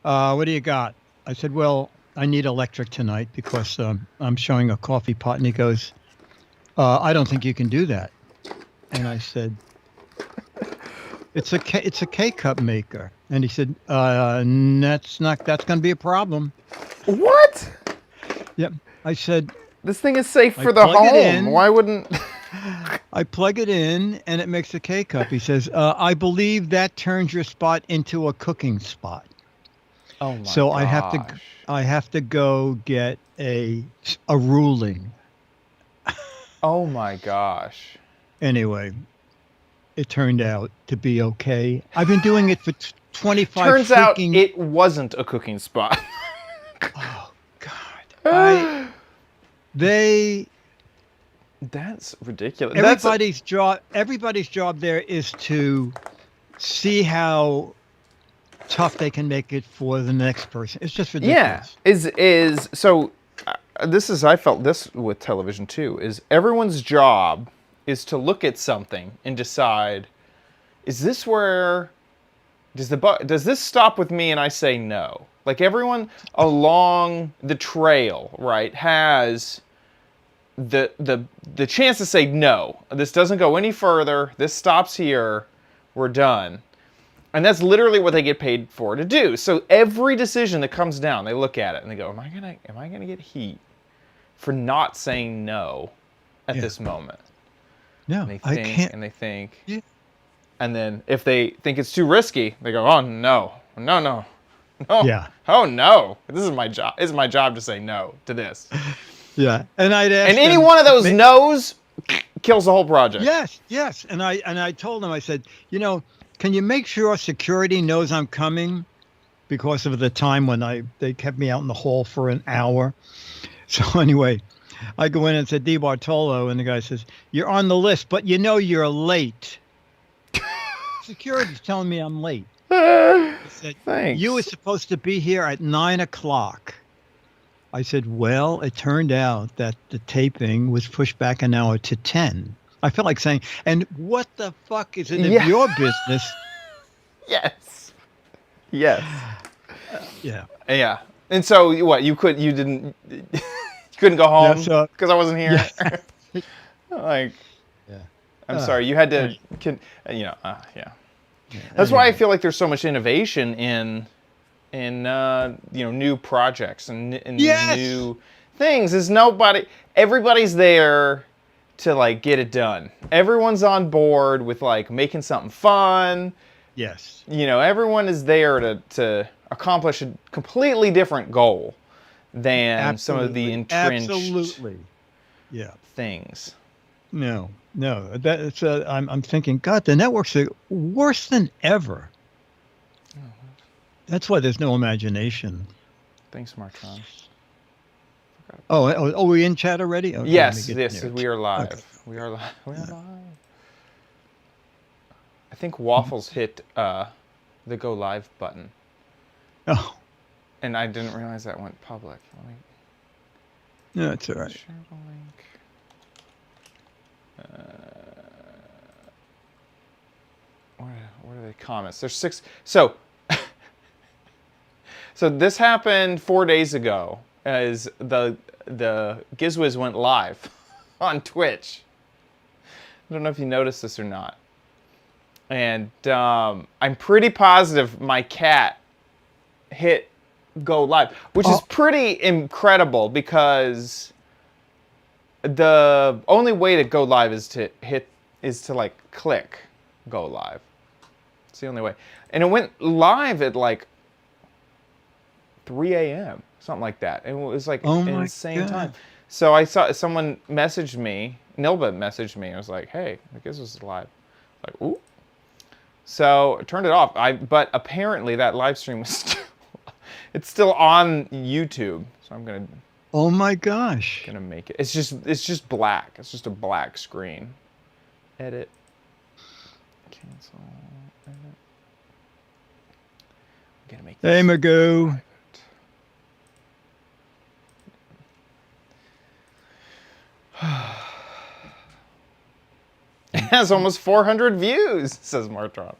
What do you got? I said, well, I need electric tonight because I'm showing a coffee pot. And he goes, I don't think you can do that. And I said, it's a K cup maker. And he said, that's going to be a problem. What? Yep. I said, This thing is safe I for the plug it home. in. Why wouldn't... I plug it in and it makes a K cup. He says, I believe that turns your spot into a cooking spot. Oh my So gosh. I have to go get a ruling. Oh my gosh. Anyway, it turned out to be okay. I've been doing it for 25 Turns out freaking... it wasn't a cooking spot. Oh God. They... That's ridiculous. Everybody's job there is to see how tough they can make it for the next person. It's just ridiculous. Yeah. So this is, I felt this with television too, is everyone's job is to look at something and decide, is this where, does this stop with me and I say no? Like everyone along the trail, right, has the chance to say no. This doesn't go any further. This stops here. We're done. And that's literally what they get paid for to do. So every decision that comes down, they look at it and they go, am I gonna get heat for not saying no at this moment? No, And they I think can't. and they think. Yeah. And then if they think it's too risky, they go, oh no. No. Yeah. Oh no. This is my job. It's my job to say no to this. Yeah. And I'd ask And any them, one of those no's kills the whole project. Yes. And I told them, I said, can you make sure security knows I'm coming? Because of the time when they kept me out in the hall for an hour. So anyway, I go in and said, Di Bartolo, and the guy says, you're on the list, but you're late. Security's telling me I'm late. He said, Thanks. you were supposed to be here at 9:00. I said, well, it turned out that the taping was pushed back an hour to 10. I felt like saying, and what the fuck is it of your business? Yes. Yeah. Yeah. And so what? You couldn't go home because I wasn't here. Yeah. Like, Yeah. I'm sorry. You had to. Yeah. That's why I feel like there's so much innovation in new projects and new things. Is everybody's there to like get it done. Everyone's on board with like making something fun. Yes. Everyone is there to accomplish a completely different goal than some of the entrenched things. No. That's I'm thinking, God, the networks are worse than ever. That's why there's no imagination. Thanks, Martron. Oh, we in chat already? Okay, yes, we are live. Okay. We are live. I think Waffles hit the go live button. Oh. And I didn't realize that went public. No, it's all right. Share the link. What are the comments? There's 6. So this happened 4 days ago as the Giz Wiz went live on Twitch. I don't know if you noticed this or not. And I'm pretty positive my cat hit go live, which is pretty incredible because the only way to go live is to like click go live. It's the only way. And it went live at like 3 a.m. something like that. And it was like an insane time. So I saw someone messaged me, Nilba messaged me. I was like, hey, I guess this is live. Like, ooh. So I turned it off. But apparently that live stream was it's still on YouTube. So I'm gonna. Oh my gosh. Gonna make it. It's just black. It's just a black screen. Edit. Cancel. Edit. I'm gonna make this. Hey, Magoo. It has almost 400 views, says Martron.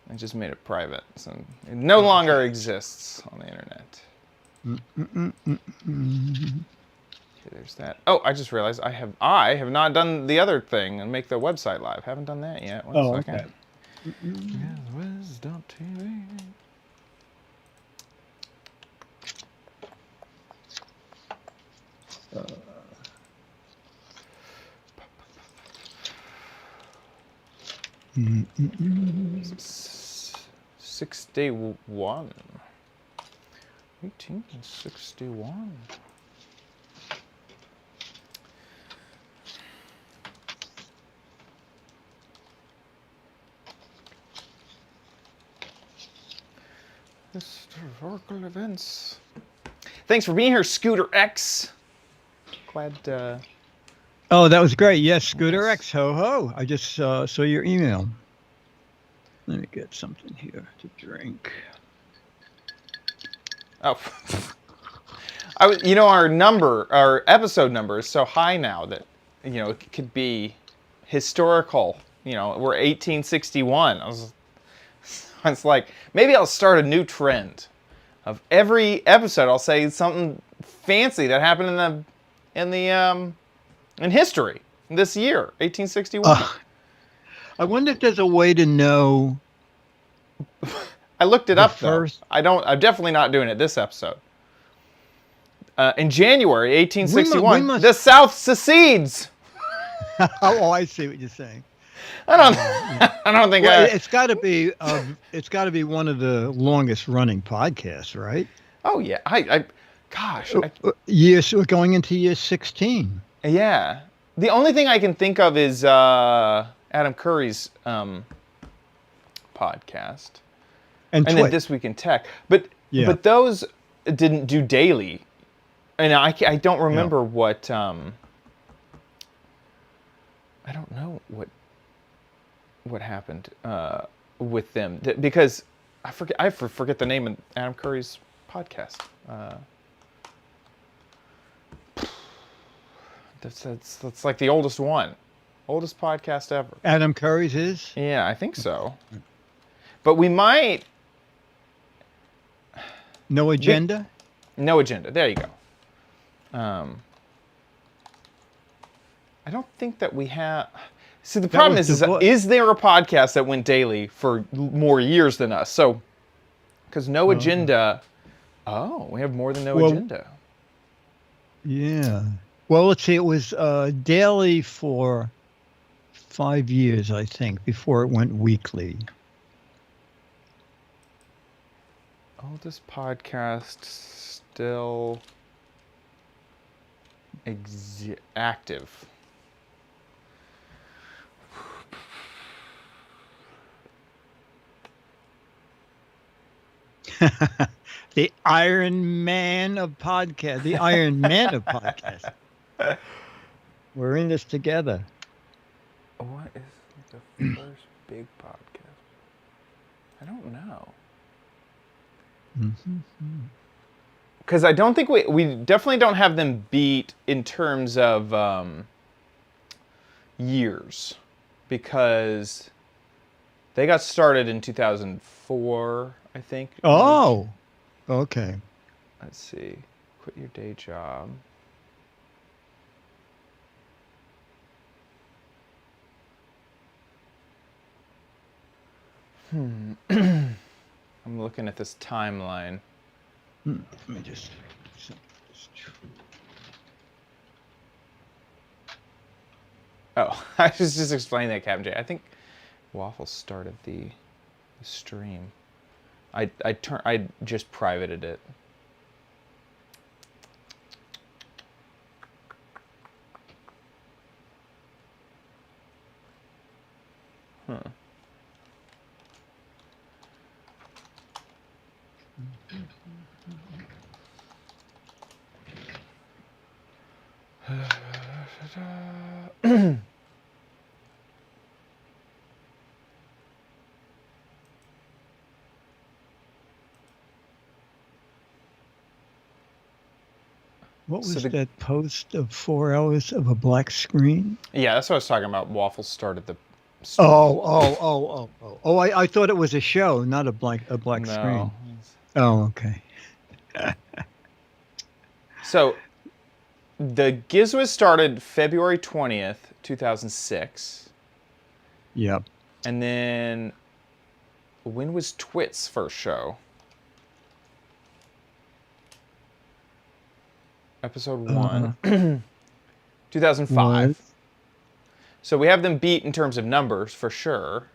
I just made it private, so it no longer exists on the internet. Okay, there's that. Oh, I just realized I have not done the other thing and make the website live. Haven't done that yet. One second. Okay. GizWiz.tv. $61. 1861. Historical events. Thanks for being here, Scooter X. Glad. Oh, that was great. Yes, Scooter X. Ho ho. I just saw your email. Let me get something here to drink. Oh. Our episode number is so high now that, it could be historical. We're 1861. It's like, maybe I'll start a new trend of every episode I'll say something fancy that happened in history this year, 1861. I wonder if there's a way to know. I looked it up first. Though. I'm definitely not doing it this episode. In January 1861, the South secedes. Oh, I see what you're saying. I don't think. Well, it's got to be. It's got to be one of the longest running podcasts, right? Oh yeah. Gosh. Yes, we're going into year 16. Yeah. The only thing I can think of is Adam Curry's podcast, and then This Week in Tech. But those didn't do daily, and I don't remember what. I don't know what happened with them because I forget the name of Adam Curry's podcast. That's like the oldest podcast ever. Adam Curry's is? Yeah, I think so. But we might. No agenda? No agenda. There you go. I don't think that we have. See, the problem is there a podcast that went daily for more years than us? So, because No Agenda. Oh, we have more than No Agenda. Yeah. Well, let's see. It was daily for 5 years, I think, before it went weekly. Oldest podcast still active. The Iron Man of podcast. The Iron Man of podcast. We're in this together. What is the first big podcast? I don't know. Because I don't think we definitely don't have them beat in terms of years, because they got started in 2004, I think. Oh, okay. Let's see. Quit your day job. I'm looking at this timeline. Let me just. Oh, I was just explaining that, Captain J. I think Waffle started the stream. I just privated it. Huh. What was that post of 4 hours of a black screen? Yeah, that's what I was talking about. Waffle started the Oh! I thought it was a show, not a black No. screen. Oh, okay. So the Giz Wiz started February 20th, 2006. Yep. And then when was Twit's first show? Episode 1. 2005. Was. So we have them beat in terms of numbers for sure.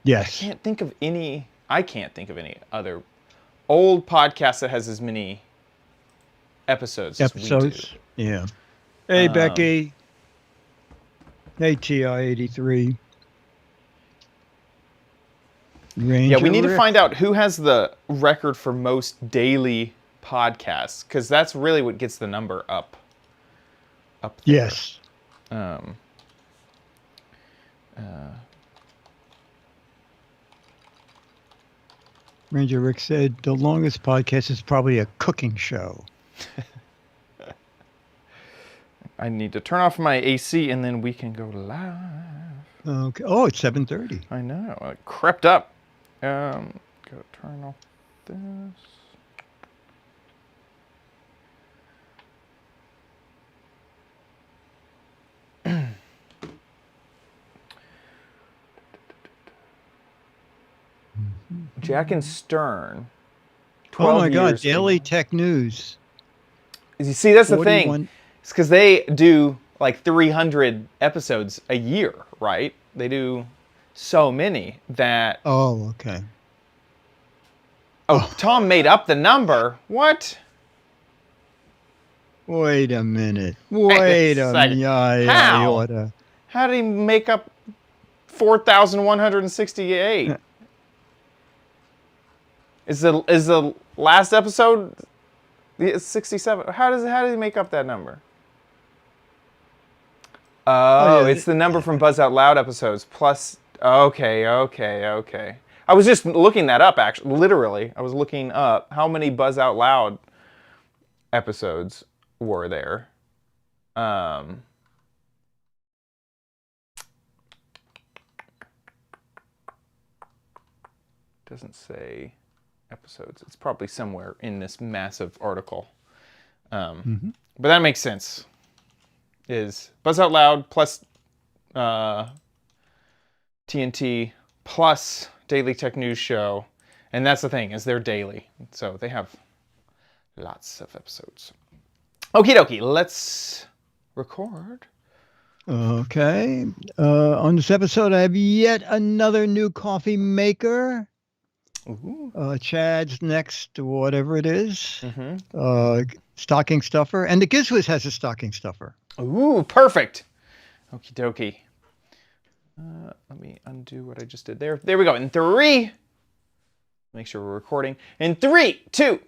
Yes. I can't think of any other old podcast that has as many episodes as we do. Yeah. Hey, Becky. Hey, TI-83. Yeah, we need to find out who has the record for most daily podcasts, because that's really what gets the number up there. Yes. Ranger Rick said the longest podcast is probably a cooking show. I need to turn off my AC and then we can go live. Okay. Oh, it's 7:30. I know. I crept up. Go turn off this. Jack and Stern. 12 Oh my God! years Daily ago. Tech News. You see, that's the 41. thing. It's because they do like 300 episodes a year, right? They do so many that. Oh, okay. Oh, Tom made up the number. What? Wait a minute. Wait a minute. second. How? How did he make up 4,168? Is the last episode 67? How did he make up that number? Oh, yeah. It's the number from Buzz Out Loud episodes plus. Okay. I was just looking that up. Actually, literally, I was looking up how many Buzz Out Loud episodes were there. Doesn't say episodes. It's probably somewhere in this massive article. But that makes sense. Is Buzz Out Loud plus TNT plus Daily Tech News Show. And that's the thing, is they're daily. So they have lots of episodes. Okie dokie, let's record. Okay. On this episode, I have yet another new coffee maker. Ooh. Chad's next, whatever it is. Stocking stuffer. And the Giz Wiz has a stocking stuffer. Ooh, perfect. Okie dokie. Let me undo what I just did there. There we go. In 3. Make sure we're recording. In 3, 2.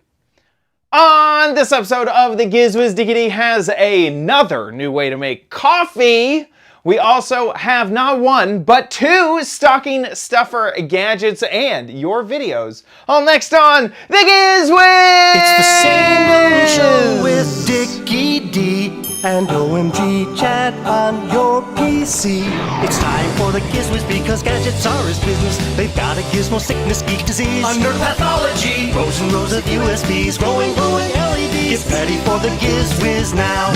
On this episode of the Giz Wiz Diggity has another new way to make coffee. We also have not one, but 2 stocking stuffer gadgets and your videos. All next on the Giz Wiz! It's the same old show with Dickie D and OMG chat on your PC. It's time for the Giz Wiz because gadgets are his business. They've got a gizmo sickness, geek disease, under pathology, rows and rows of USBs, glowing LEDs. Get ready for the Giz Wiz now.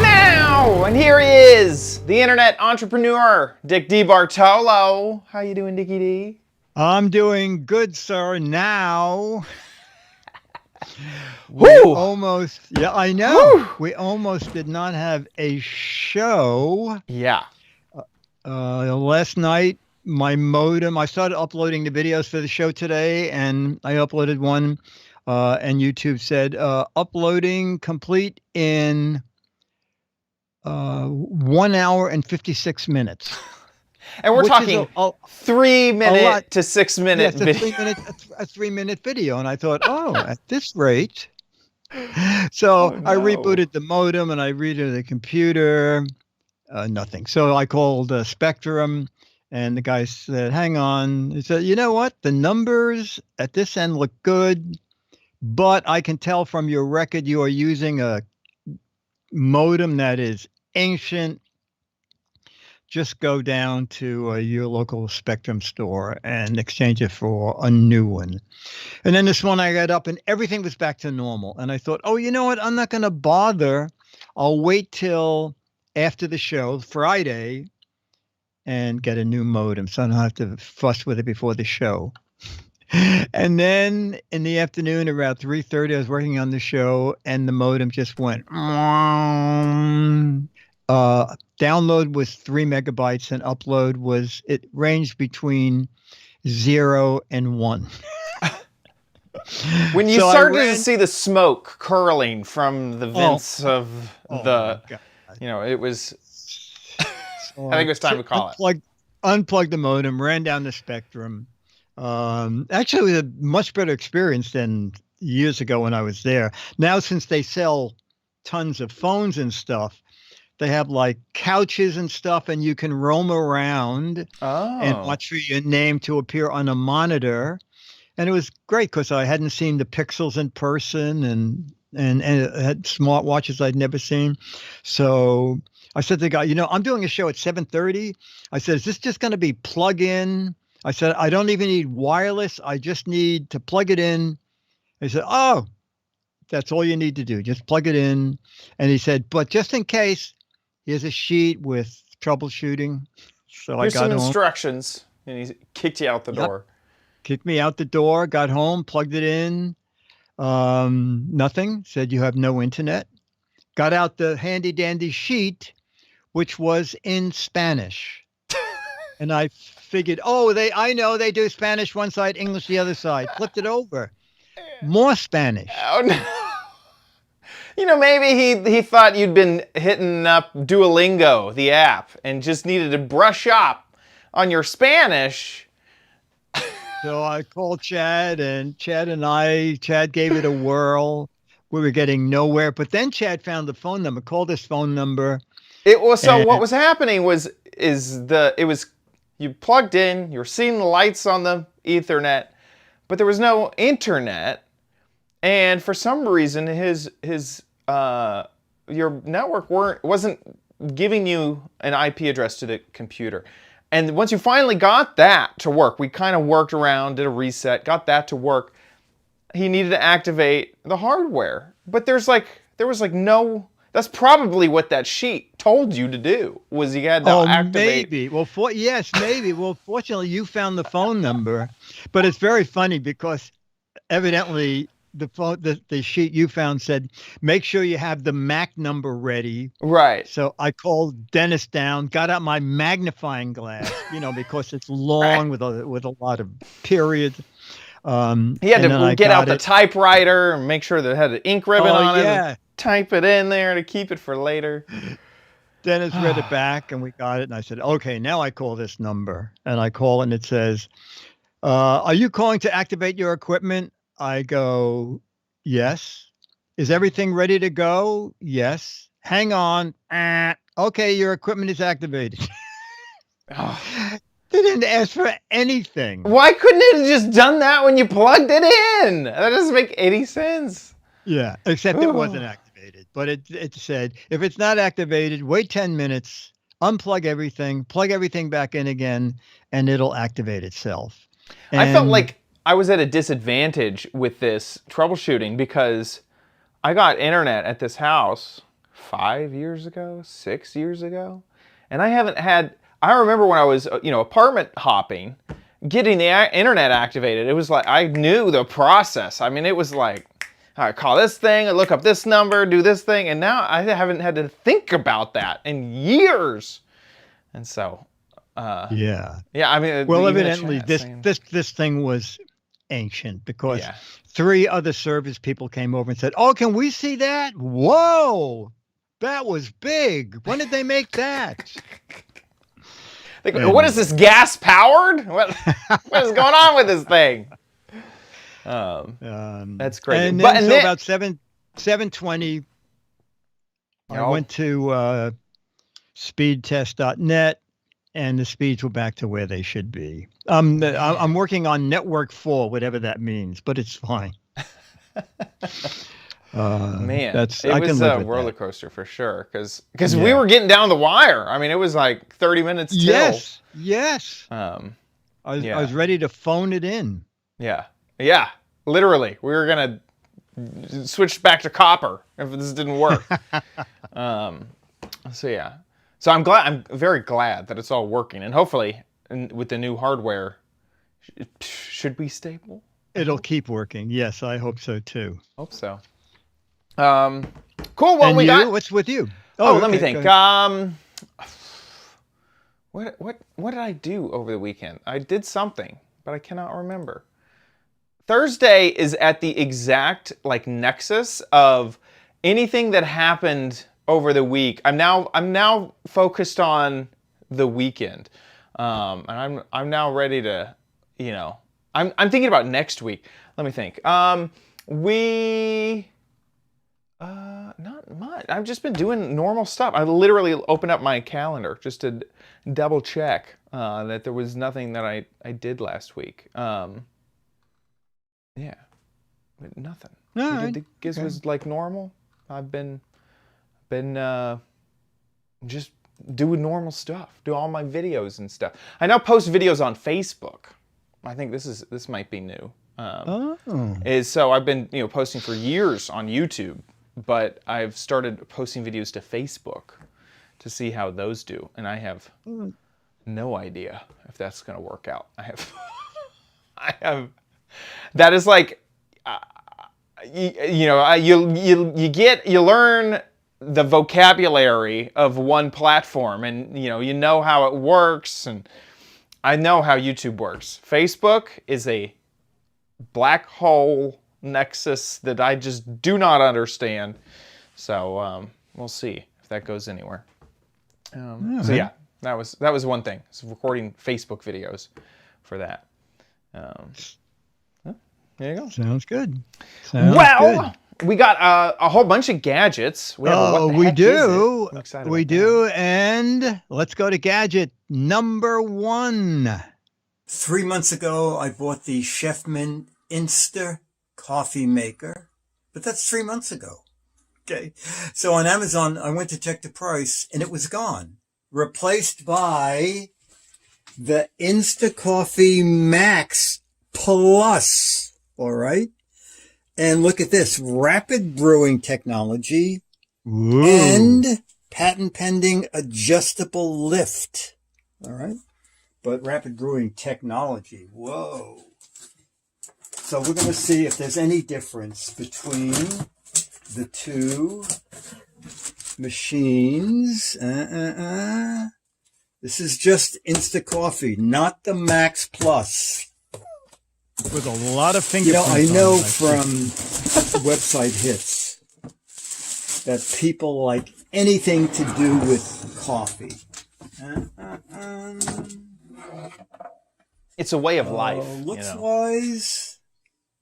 Now! And here he is, the internet entrepreneur, Dick D. Bartolo. How you doing, Dickie D? I'm doing good, sir. Now. Woo! Yeah, I know. Woo! We almost did not have a show. Yeah. Last night, my modem, I started uploading the videos for the show today, and I uploaded one, and YouTube said, uploading complete in 1 hour and 50 minutes. And we're talking 3 minute to 6 minute video. A 3-minute video. And I thought, at this rate. So I rebooted the modem and I rebooted the computer. Nothing. So I called Spectrum, and the guy said, hang on. He said, you know what? The numbers at this end look good, but I can tell from your record you are using a modem that is ancient. just go down to your local Spectrum store and exchange it for a new one. And then this one, I got up and everything was back to normal. And I thought, oh, you know what? I'm not going to bother. I'll wait till after the show, Friday, and get a new modem, so I don't have to fuss with it before the show. And then in the afternoon, around 3:30, I was working on the show, and the modem just went. Download was 3 megabytes, and upload it ranged between 0 and 1. When you started to see the smoke curling from the vents of it was. So I think it was time to call it. Unplugged the modem, ran down the Spectrum. Actually, it was a much better experience than years ago when I was there. Now, since they sell tons of phones and stuff, they have like couches and stuff, and you can roam around and watch for your name to appear on a monitor. And it was great because I hadn't seen the pixels in person, and it had smartwatches I'd never seen. So I said to the guy, I'm doing a show at 7:30. I said, is this just going to be plug in? I said, I don't even need wireless. I just need to plug it in. He said, oh, that's all you need to do. Just plug it in. And he said, but just in case, here's a sheet with troubleshooting. So Here's I got some home. instructions. And he kicked you out the door. Kicked me out the door, got home, plugged it in. Nothing. Said, you have no internet. Got out the handy dandy sheet, which was in Spanish. And I figured, I know they do Spanish one side, English the other side. Flipped it over. More Spanish. Oh, no. Maybe he thought you'd been hitting up Duolingo, the app, and just needed to brush up on your Spanish. So I called Chad, and Chad gave it a whirl. We were getting nowhere. But then Chad found the phone number, called this phone number. What was happening was you plugged in, you were seeing the lights on the Ethernet, but there was no internet. And for some reason, your network wasn't giving you an IP address to the computer. And once you finally got that to work, we kind of worked around, did a reset, got that to work. He needed to activate the hardware, but there was no. That's probably what that sheet told you to do. Was you had to activate. Maybe. Well, maybe. Well, fortunately, you found the phone number, but it's very funny because evidently the sheet you found said, make sure you have the MAC number ready. Right. So I called Dennis down, got out my magnifying glass, because it's long with a lot of periods. He had to get out the typewriter and make sure that it had an ink ribbon on it. And type it in there to keep it for later. Dennis read it back and we got it. And I said, okay, now I call this number. And I call and it says, are you calling to activate your equipment? I go, yes. Is everything ready to go? Yes. Hang on. Okay, your equipment is activated. They didn't ask for anything. Why couldn't it have just done that when you plugged it in? That doesn't make any sense. Yeah, except it wasn't activated. But it said, if it's not activated, wait 10 minutes, unplug everything, plug everything back in again, and it'll activate itself. And I felt like I was at a disadvantage with this troubleshooting because I got internet at this house 5 years ago, 6 years ago, and I haven't had. I remember when I was, apartment hopping, getting the internet activated. It was like I knew the process. I mean, it was like I call this thing, I look up this number, do this thing, and now I haven't had to think about that in years. And so, yeah. I mean, well, evidently this thing was ancient because 3 other service people came over and said, "Oh, can we see that? Whoa, that was big. When did they make that?" What is this, gas powered? What is going on with this thing? That's crazy. And then, about 7:20, I went to speedtest.net, and the speeds were back to where they should be. I'm working on network 4, whatever that means, but it's fine. Man, That's it I can was live a with roller that. coaster for sure. Because we Yeah. were getting down the wire. I mean, it was like 30 minutes till. Yes, yes. Um, I was yeah, ready to phone it in. yeah. Literally, we were gonna switch back to copper if this didn't work. So yeah. So I'm very glad that it's all working, and hopefully, with the new hardware, it should be stable. It'll keep working. Yes, I hope so too. Hope so. Cool. Well, And we you? got. What's with you? Oh, let me okay, think. go ahead. What did I do over the weekend? I did something, but I cannot remember. Thursday is at the exact like nexus of anything that happened over the week. I'm now focused on the weekend, and I'm now ready to, I'm thinking about next week. Let me think. Not much. I've just been doing normal stuff. I literally opened up my calendar just to double check that there was nothing that I did last week. Yeah, but nothing. All We right. did the Giz Wiz like normal. I've been just doing normal stuff, do all my videos and stuff. I now post videos on Facebook. I think this might be new. So I've been posting for years on YouTube, but I've started posting videos to Facebook to see how those do, and I have no idea if that's going to work out. I have. That is like, you learn the vocabulary of one platform, and you know how it works, and I know how YouTube works. Facebook is a black hole nexus that I just do not understand. So we'll see if that goes anywhere. So yeah, that was one thing. So recording Facebook videos for that. There you go. Sounds good. We got a whole bunch of gadgets. We have what the we heck do. is it? I'm excited We about do. And let's go to gadget number 1. 3 months ago, I bought the Chefman Insta coffee maker, but that's 3 months ago. Okay. So on Amazon, I went to check the price and it was gone, replaced by the Insta Coffee Max Plus. All right. And look at this, rapid brewing technology Ooh. and patent pending adjustable lift. All right. But rapid brewing technology. Whoa. So we're going to see if there's any difference between the two machines. This is just Insta Coffee, not the Max Plus. With a lot of fingerprints. I know on it, from website hits that people like anything to do with coffee. It's a way of life. Looks wise.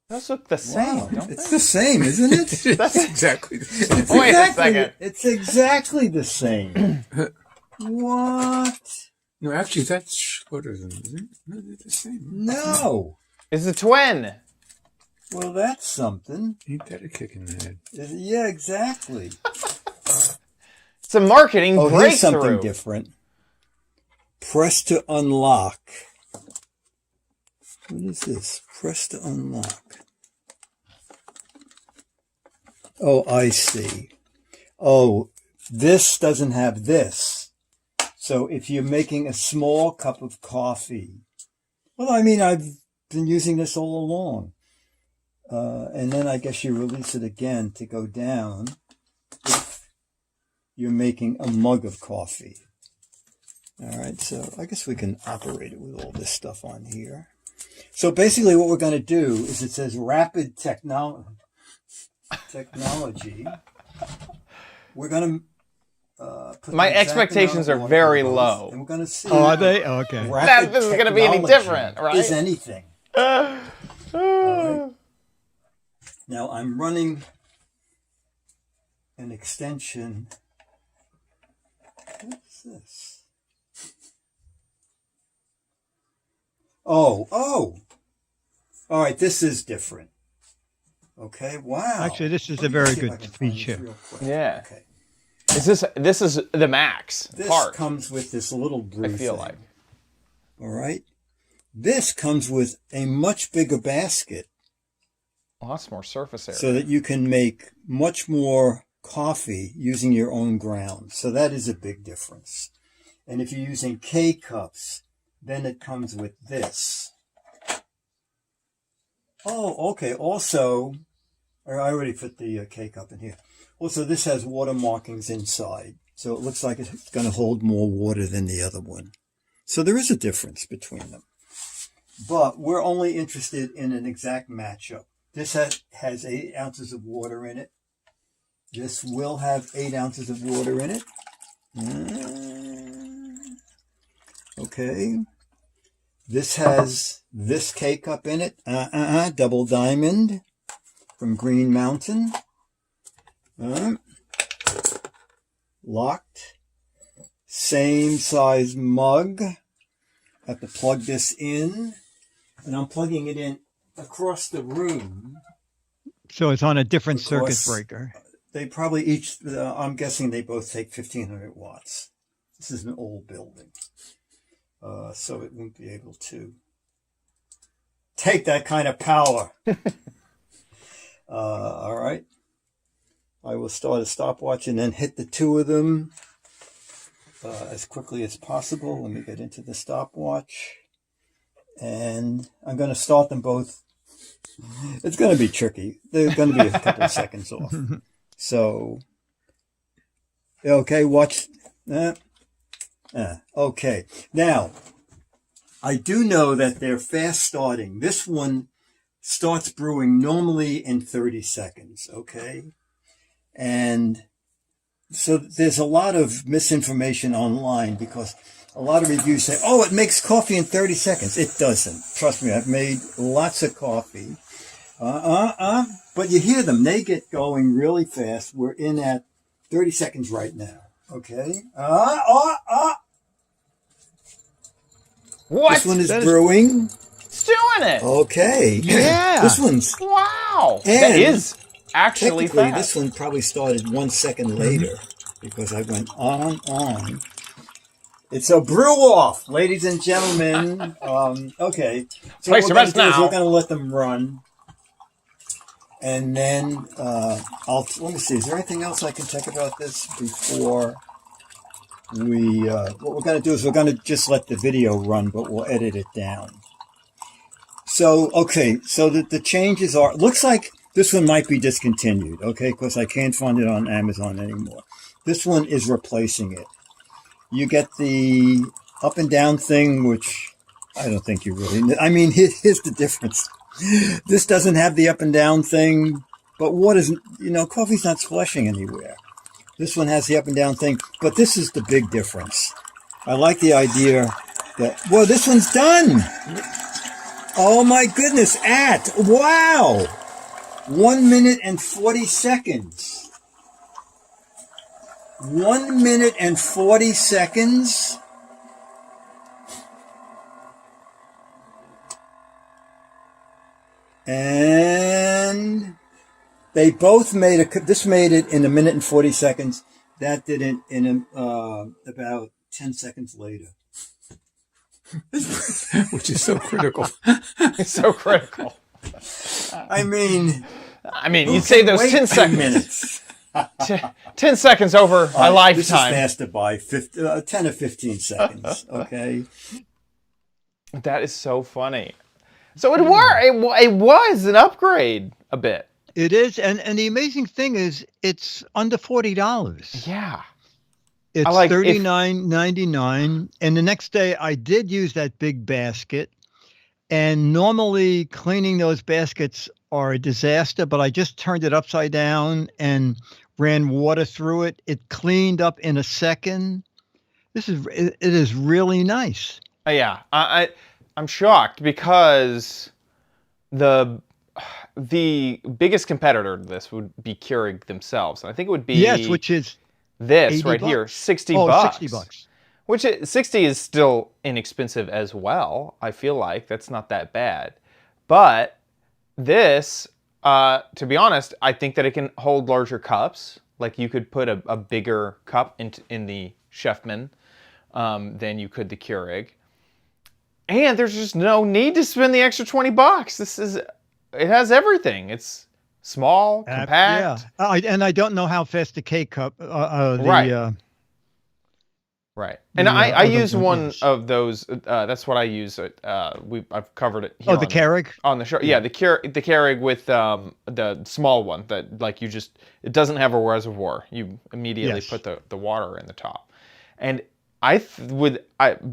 Those look the same, Wow, don't it's the same, isn't it? That's Exactly. Wait a second. It's exactly the same. What? No, actually, that's shorter than, isn't it? No, they're the same. No. It's a twin. Well, that's something. Ain't that a kick in the head? Yeah, exactly. It's a marketing breakthrough. Here's something different. Press to unlock. What is this? Press to unlock. Oh, I see. Oh, this doesn't have this. So if you're making a small cup of coffee, well, I mean, I've been using this all along. And then I guess you release it again to go down if you're making a mug of coffee. All right, so I guess we can operate it with all this stuff on here. So basically what we're going to do is it says rapid technology. We're going to put My the exact expectations amount are of very water low. and we're going to see Oh, are they? Okay. rapid This is gonna be any technology different, right? is anything. All right. Now I'm running an extension. What's this? Oh. All right, this is different. Okay, wow. Actually, this is Let a me very see if I good can find this feature. real quick. Yeah. Okay. This is the max This part. comes with this little brew I feel thing. like. All right. This comes with a much bigger basket Lots more surface area. so that you can make much more coffee using your own ground. So that is a big difference. And if you're using K-cups, then it comes with this. Oh, okay. Also, I already put the K-cup in here. Also, this has water markings inside. So it looks like it's going to hold more water than the other one. So there is a difference between them. But we're only interested in an exact matchup. This has 8 ounces of water in it. This will have 8 ounces of water in it. Okay. This has this K-cup in it. Double diamond from Green Mountain. Locked. Same size mug. Have to plug this in. And I'm plugging it in across the room. So it's on a different circuit Because breaker. They probably each, I'm guessing they both take 1500 watts. This is an old building. So it won't be able to take that kind of power. All right. I will start a stopwatch and then hit the 2 of them as quickly as possible. Let me get into the stopwatch. And I'm going to start them both. It's going to be tricky. They're going to be a couple of seconds off. So, okay, watch. Okay. Now, I do know that they're fast starting. This one starts brewing normally in 30 seconds, okay? And so there's a lot of misinformation online because a lot of reviews say, oh, it makes coffee in 30 seconds. It doesn't. Trust me, I've made lots of coffee. But you hear them. They get going really fast. We're in at 30 seconds right now. Okay. What? This one is brewing. It's doing it. Okay. Yeah. This one's, Wow. And That is actually technically, fast. this one probably started 1 second later because I went on. It's a brew off, ladies and gentlemen. Okay. So Place what your we're bets gonna do is now. we're going to let them run. And then let me see. Is there anything else I can check about this before we? What we're going to do is we're going to just let the video run, but we'll edit it down. So okay. So the changes are. Looks like this one might be discontinued. Okay, because I can't find it on Amazon anymore. This one is replacing it. You get the up and down thing, which I don't think you really. I mean, here's the difference. This doesn't have the up and down thing, but coffee's not splashing anywhere. This one has the up and down thing, but this is the big difference. I like the idea that, well, this one's done. Oh my goodness, wow. 1 minute and 40 seconds. 1 minute and 40 seconds. And they both this made it in 1 minute and 40 seconds. That did it in about 10 seconds later. Which is so critical. It's so critical. I mean, you'd say those 10 seconds. Minutes. 10 seconds over a lifetime. This is faster by 10 or 15 seconds. Okay. That is so funny. So it worked. It was an upgrade a bit. It is, and the amazing thing is, it's under $40. Yeah. It's like $39.99, and the next day I did use that big basket. And normally cleaning those baskets are a disaster, but I just turned it upside down and ran water through it. It cleaned up in a second. It is really nice. Yeah. I'm shocked because the biggest competitor to this would be Keurig themselves. I think it would be which is this 80 right bucks. here, $60. $60. Which 60 is still inexpensive as well. I feel like that's not that bad. But this To be honest, I think that it can hold larger cups. Like you could put a bigger cup in the Chefman than you could the Keurig. And there's just no need to spend the extra $20. It has everything. It's small, compact. Yeah, and I don't know how fast the K cup. Right. Right. And I use one of those. That's what I use. I've covered it here. Oh, the Keurig? On the show. Yeah, the Keurig with the small one that like it doesn't have a reservoir. You immediately put the water in the top. And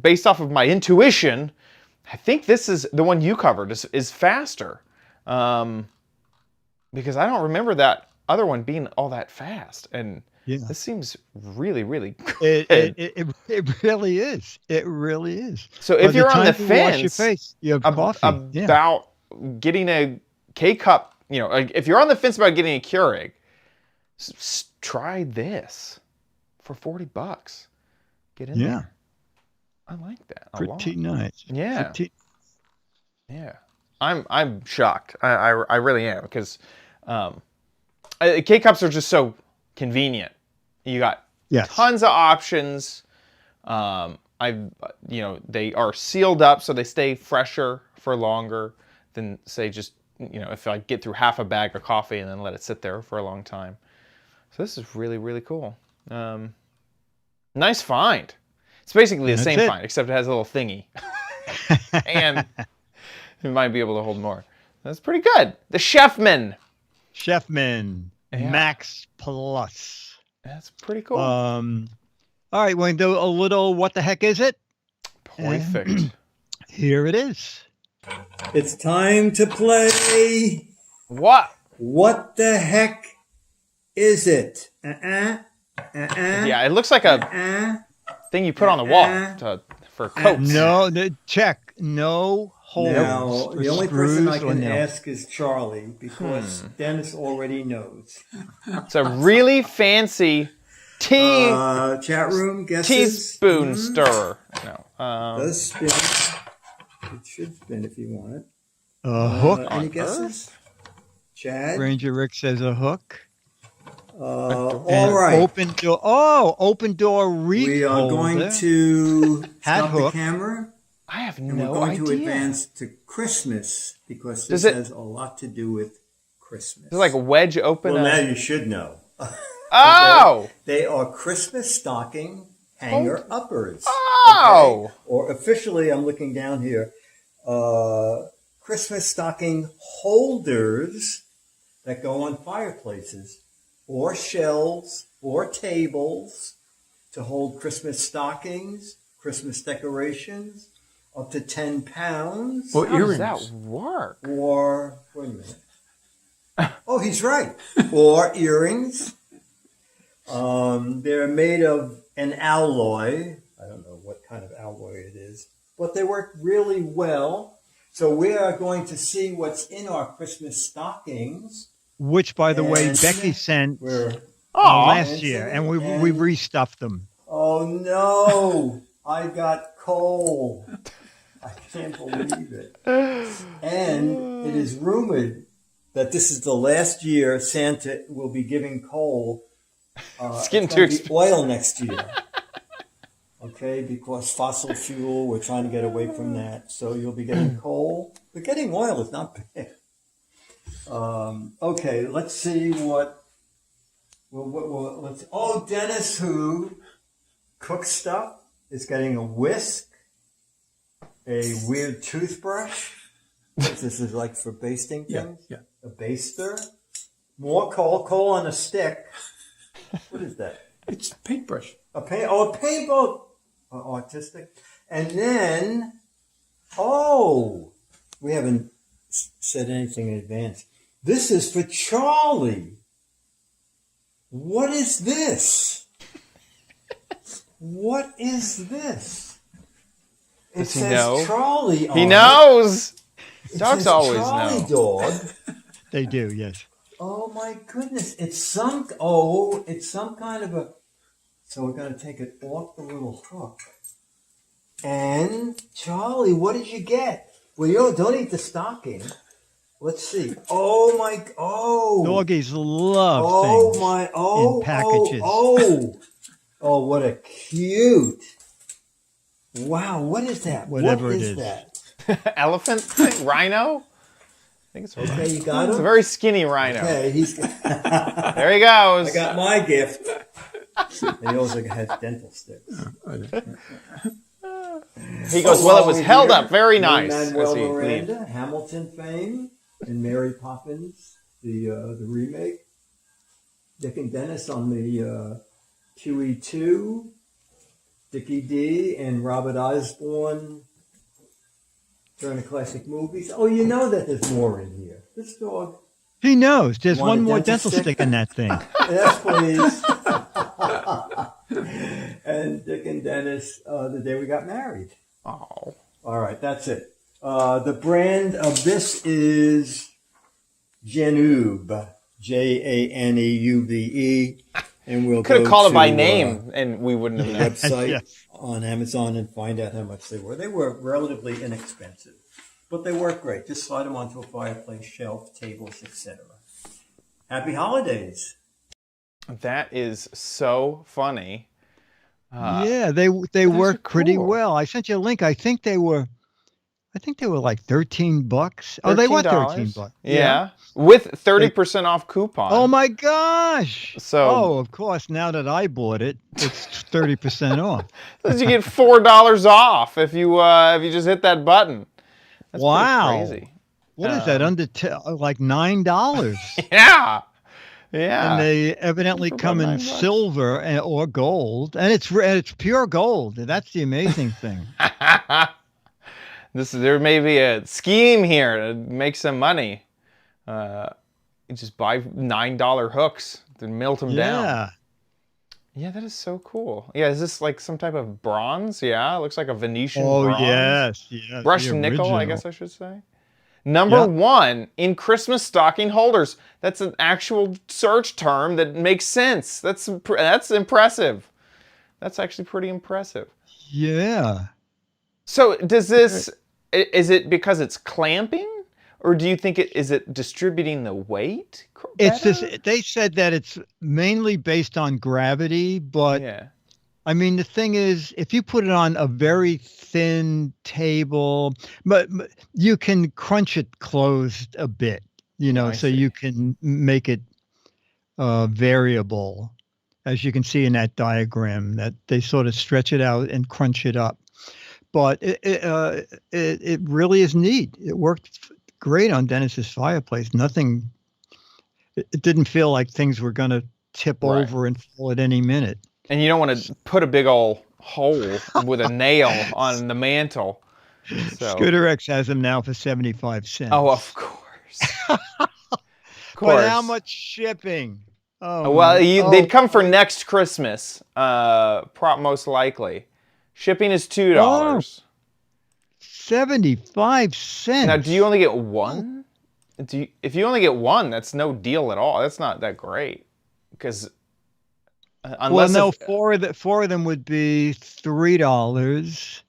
based off of my intuition, I think this is the one you covered is faster. Because I don't remember that other one being all that fast. And this seems really, really good. It really is. It really is. So if you're on the fence wash your face, you have coffee. About getting a K-cup, if you're on the fence about getting a Keurig, try this for $40. Get in there. I like that a lot. Pretty nice. Yeah. Yeah. I'm shocked. I really am because K-cups are just so convenient. You got tons of options. They are sealed up so they stay fresher for longer than say just if I get through half a bag of coffee and then let it sit there for a long time. So this is really, really cool. Nice find. It's basically the same find except it has a little thingy, and it might be able to hold more. That's pretty good. The Chefman Max Plus. That's pretty cool. All right, we're going to do a little what the heck is it? Perfect. And here it is. It's time to play. What? What the heck is it? Yeah, it looks like a thing you put on the wall for coats. No, check. No holes. Now, the only person I can ask is Charlie because Dennis already knows. It's a really fancy chat room guesses. Teaspoon stirrer. No. Does spin. It should spin if you want it. A hook. Any guesses? Chad? Ranger Rick says a hook. All right. Open door. Oh, open door reach. We are going to stop the camera. I have and no we're going idea. to advance to Christmas because this has a lot to do with Christmas. It's like a wedge open. Well, now you should know. Oh! They are Christmas stocking hanger uppers. Oh! Okay? Or officially, I'm looking down here, Christmas stocking holders that go on fireplaces or shelves or tables to hold Christmas stockings, Christmas decorations, up to 10 pounds. Well, how does that work? Or, wait a minute. Oh, he's right. Or earrings. They're made of an alloy. I don't know what kind of alloy it is, but they work really well. So we are going to see what's in our Christmas stockings. Which, by the way, Becky sent last year, and we restuffed them. Oh, no. I got coal. I can't believe it. And it is rumored that this is the last year Santa will be giving coal. It's getting too expensive. Oil next year. Okay, because fossil fuel, we're trying to get away from that. So you'll be getting coal. But getting oil is not bad. Okay, let's see what Dennis, who cooks stuff, is getting a whisk, a weird toothbrush. This is like for basting things. Yeah. A baster. More coal on a stick. What is that? It's a paintbrush. A paintball. Artistic. And then, we haven't said anything in advance. This is for Charlie. What is this? What is this? It says know? Charlie on He knows. it. Dogs Says always Charlie know. dog. They do, yes. Oh my goodness! It's some kind of a. So we're going to take it off the little hook. And Charlie, what did you get? Well, you don't eat the stocking. Let's see. Oh my. Oh. Doggies love Oh things my. Oh. in packages. Oh, what a cute. Wow. What is that? Whatever what it is is. that? Elephant thing? Rhino? I think it's a rhino. Okay, you got It's a him. very skinny rhino. Okay, he's. There he goes. I got my gift. And he also has dental sticks. He goes, well, it was held up very nice. Manuel as he Miranda, leaves. Hamilton fame, and Mary Poppins, the remake. Dick and Dennis on the QE2. Dickie D and Robert Osborne during the classic movies. Oh, you know that there's more in here. This dog. He knows. There's Want one a more dental dental stick? stick in that thing. Yes, please. And Dick and Dennis, the day we got married. Oh. All right, that's it. The brand of this is Janube, Janeube, and we'll Could have go called it by to, name, and we wouldn't have the known. website Yes. on Amazon and find out how much they were. They were relatively inexpensive, but they work great. Just slide them onto a fireplace, shelf, tables, etc. Happy holidays. That is so funny. Yeah, they are work pretty cool. well. I sent you a link. I think they were like $13. Oh, they were $13. Yeah. With 30% off coupon. Oh my gosh. So- Oh, of course. Now that I bought it, it's 30% off. You get $4 off if you just hit that button. That's Wow. pretty crazy. What is that? Under like $9? Yeah. Yeah. And they evidently For come about in $9. silver or gold, and it's pure gold. That's the amazing thing. There may be a scheme here to make some money. You just buy $9 hooks to melt them down. Yeah. Yeah, that is so cool. Yeah, is this like some type of bronze? Yeah, it looks like a Venetian Oh bronze. yes, yes. Brushed the nickel, I original. guess I should say. Number Yep. 1 in Christmas stocking holders. That's an actual search term that makes sense. That's impressive. That's actually pretty impressive. Yeah. So does this, is it because it's clamping? Or do you think is it distributing the weight It's better? just they said that it's mainly based on gravity, but Yeah. I mean the thing is, if you put it on a very thin table, but you can crunch it closed a bit, I so see. you can make it variable, as you can see in that diagram that they sort of stretch it out and crunch it up. But it really is neat. It worked great on Dennis's fireplace. Nothing. It didn't feel like things were going to tip Right. over and fall at any minute. And you don't want to put a big old hole with a nail on the mantle. So. Scooter X has them now for 75 cents. Oh, of course. Of course. But how much shipping? Oh, Well, oh, they'd come for next Christmas, most likely. Shipping is $2. 75 cents. Now, do you only get one? If you only get one, that's no deal at all. That's not that great, because Well, no, four of them would be $3,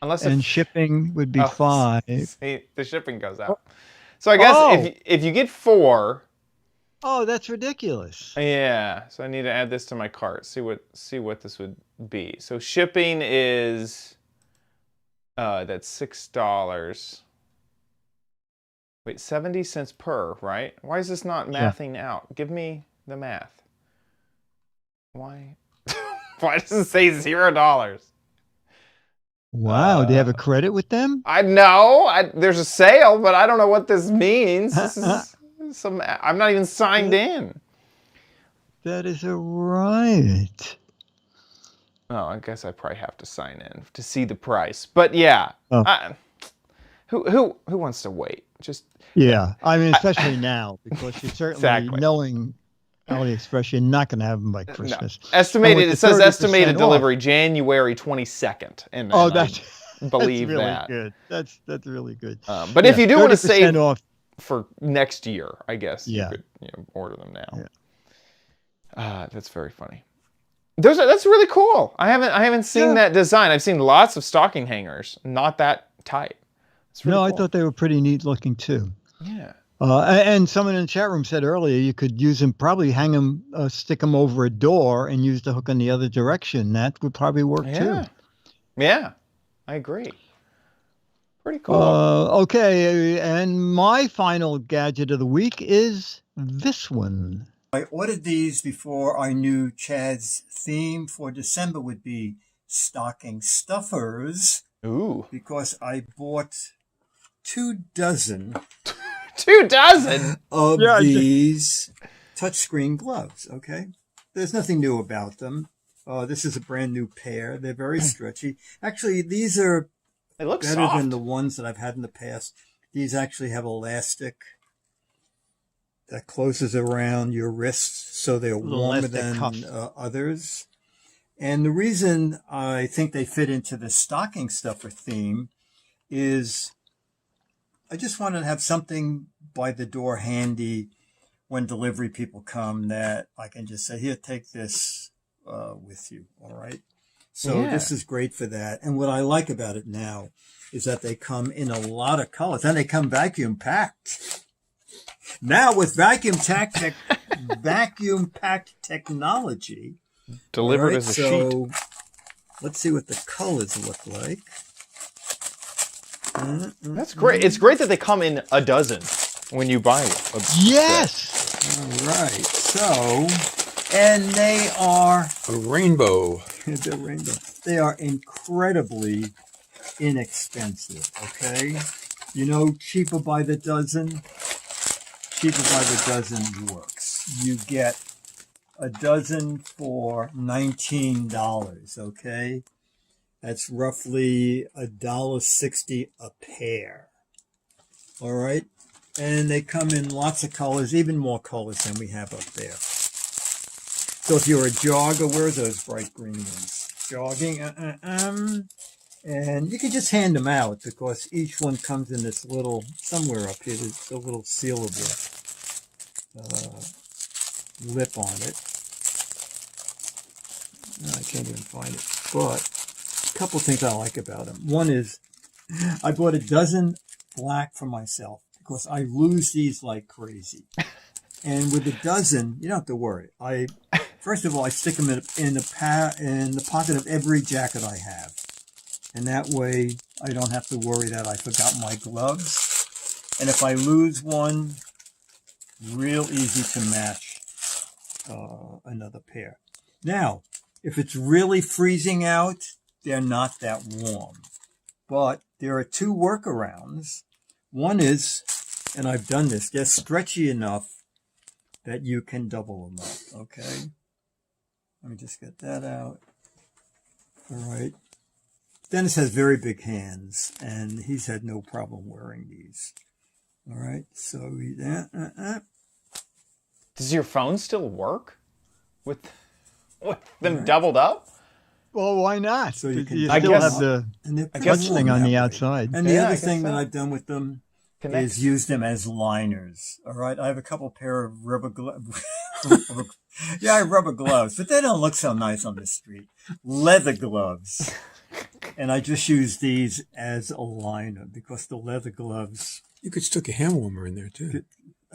unless and shipping would be Oh, $5. see, the shipping goes out. So I guess Oh. if you get 4, Oh, that's ridiculous. yeah. So I need to add this to my cart. See what this would be. So shipping is that's $6. Wait, 70 cents per, right? Why is this not Yeah. mathing out? Give me the math. Why? Why does it say $0? Wow, do you have a credit with them? I know there's a sale, but I don't know what this means. This is I'm not even signed in. That is a right. Oh, I guess I probably have to sign in to see the price. But yeah, Oh. who wants to wait? Just Yeah, I mean, especially now, because you're certainly Exactly. knowing AliExpress, you're not going to have them by Christmas. estimated. And It with says the 30% estimated off- delivery January 22nd. And Oh, I that's believe really that. good. That's really good. But if you do want to 30% save off, for next year, I guess Yeah. you could order them now. Yeah. That's very funny. That's really cool. I haven't seen Yeah. that design. I've seen lots of stocking hangers, not that tight. It's really no, I cool. thought they were pretty neat looking too. Yeah. And someone in the chat room said earlier you could use them, probably hang them, stick them over a door, and use the hook in the other direction. That would probably work too. Yeah, I agree. Pretty cool. Okay, and my final gadget of the week is this one. I ordered these before I knew Chad's theme for December would be stocking stuffers. Ooh. Because I bought 2 dozen 2 dozen of these touchscreen gloves, okay? There's nothing new about them. This is a brand new pair. They're very stretchy. Actually, these are They look better soft. than the ones that I've had in the past. These actually have elastic that closes around your wrists, so they're warmer than others. And the reason I think they fit into the stocking stuffer theme is I just wanted to have something by the door handy when delivery people come that I can just say, here, take this with you, all right? So this is great for that. And what I like about it now is that they come in a lot of colors, and they come vacuum packed. Now with vacuum packed technology, Delivered as a sheet. Let's see what the colors look like. That's great. It's great that they come in a dozen when you buy one. Yes. All right. So, and they are A rainbow. they're rainbow. They are incredibly inexpensive. Okay, you know, cheaper by the dozen. Cheaper by the dozen works. You get a dozen for $19. Okay. That's roughly $1.60 a pair. All right. And they come in lots of colors, even more colors than we have up there. So if you're a jogger, where are those bright green ones? Jogging, and you can just hand them out because each one comes in this little, somewhere up here, there's a little sealable lip on it. I can't even find it, but a couple things I like about them. One is I bought a dozen black for myself because I lose these like crazy. And with a dozen, you don't have to worry. First of all, I stick them in the pocket of every jacket I have. And that way I don't have to worry that I forgot my gloves. And if I lose one, real easy to match another pair. Now, if it's really freezing out, they're not that warm. But there are 2 workarounds. One is, and I've done this, they're stretchy enough that you can double them up, okay? Let me just get that out. All right. Dennis has very big hands, and he's had no problem wearing these. All right, so Does your phone still work with them doubled up? Well, why not? So you can- you I still guess- have the I guess thing on that the way. outside. And the Yeah, I other guess thing that so. I've done with them Connects. is use them as liners. All right, I have a couple pair of rubber gloves. Yeah, I have rubber gloves, but they don't look so nice on the street. Leather gloves. And I just use these as a liner because the leather gloves. You could stick a hand warmer in there too.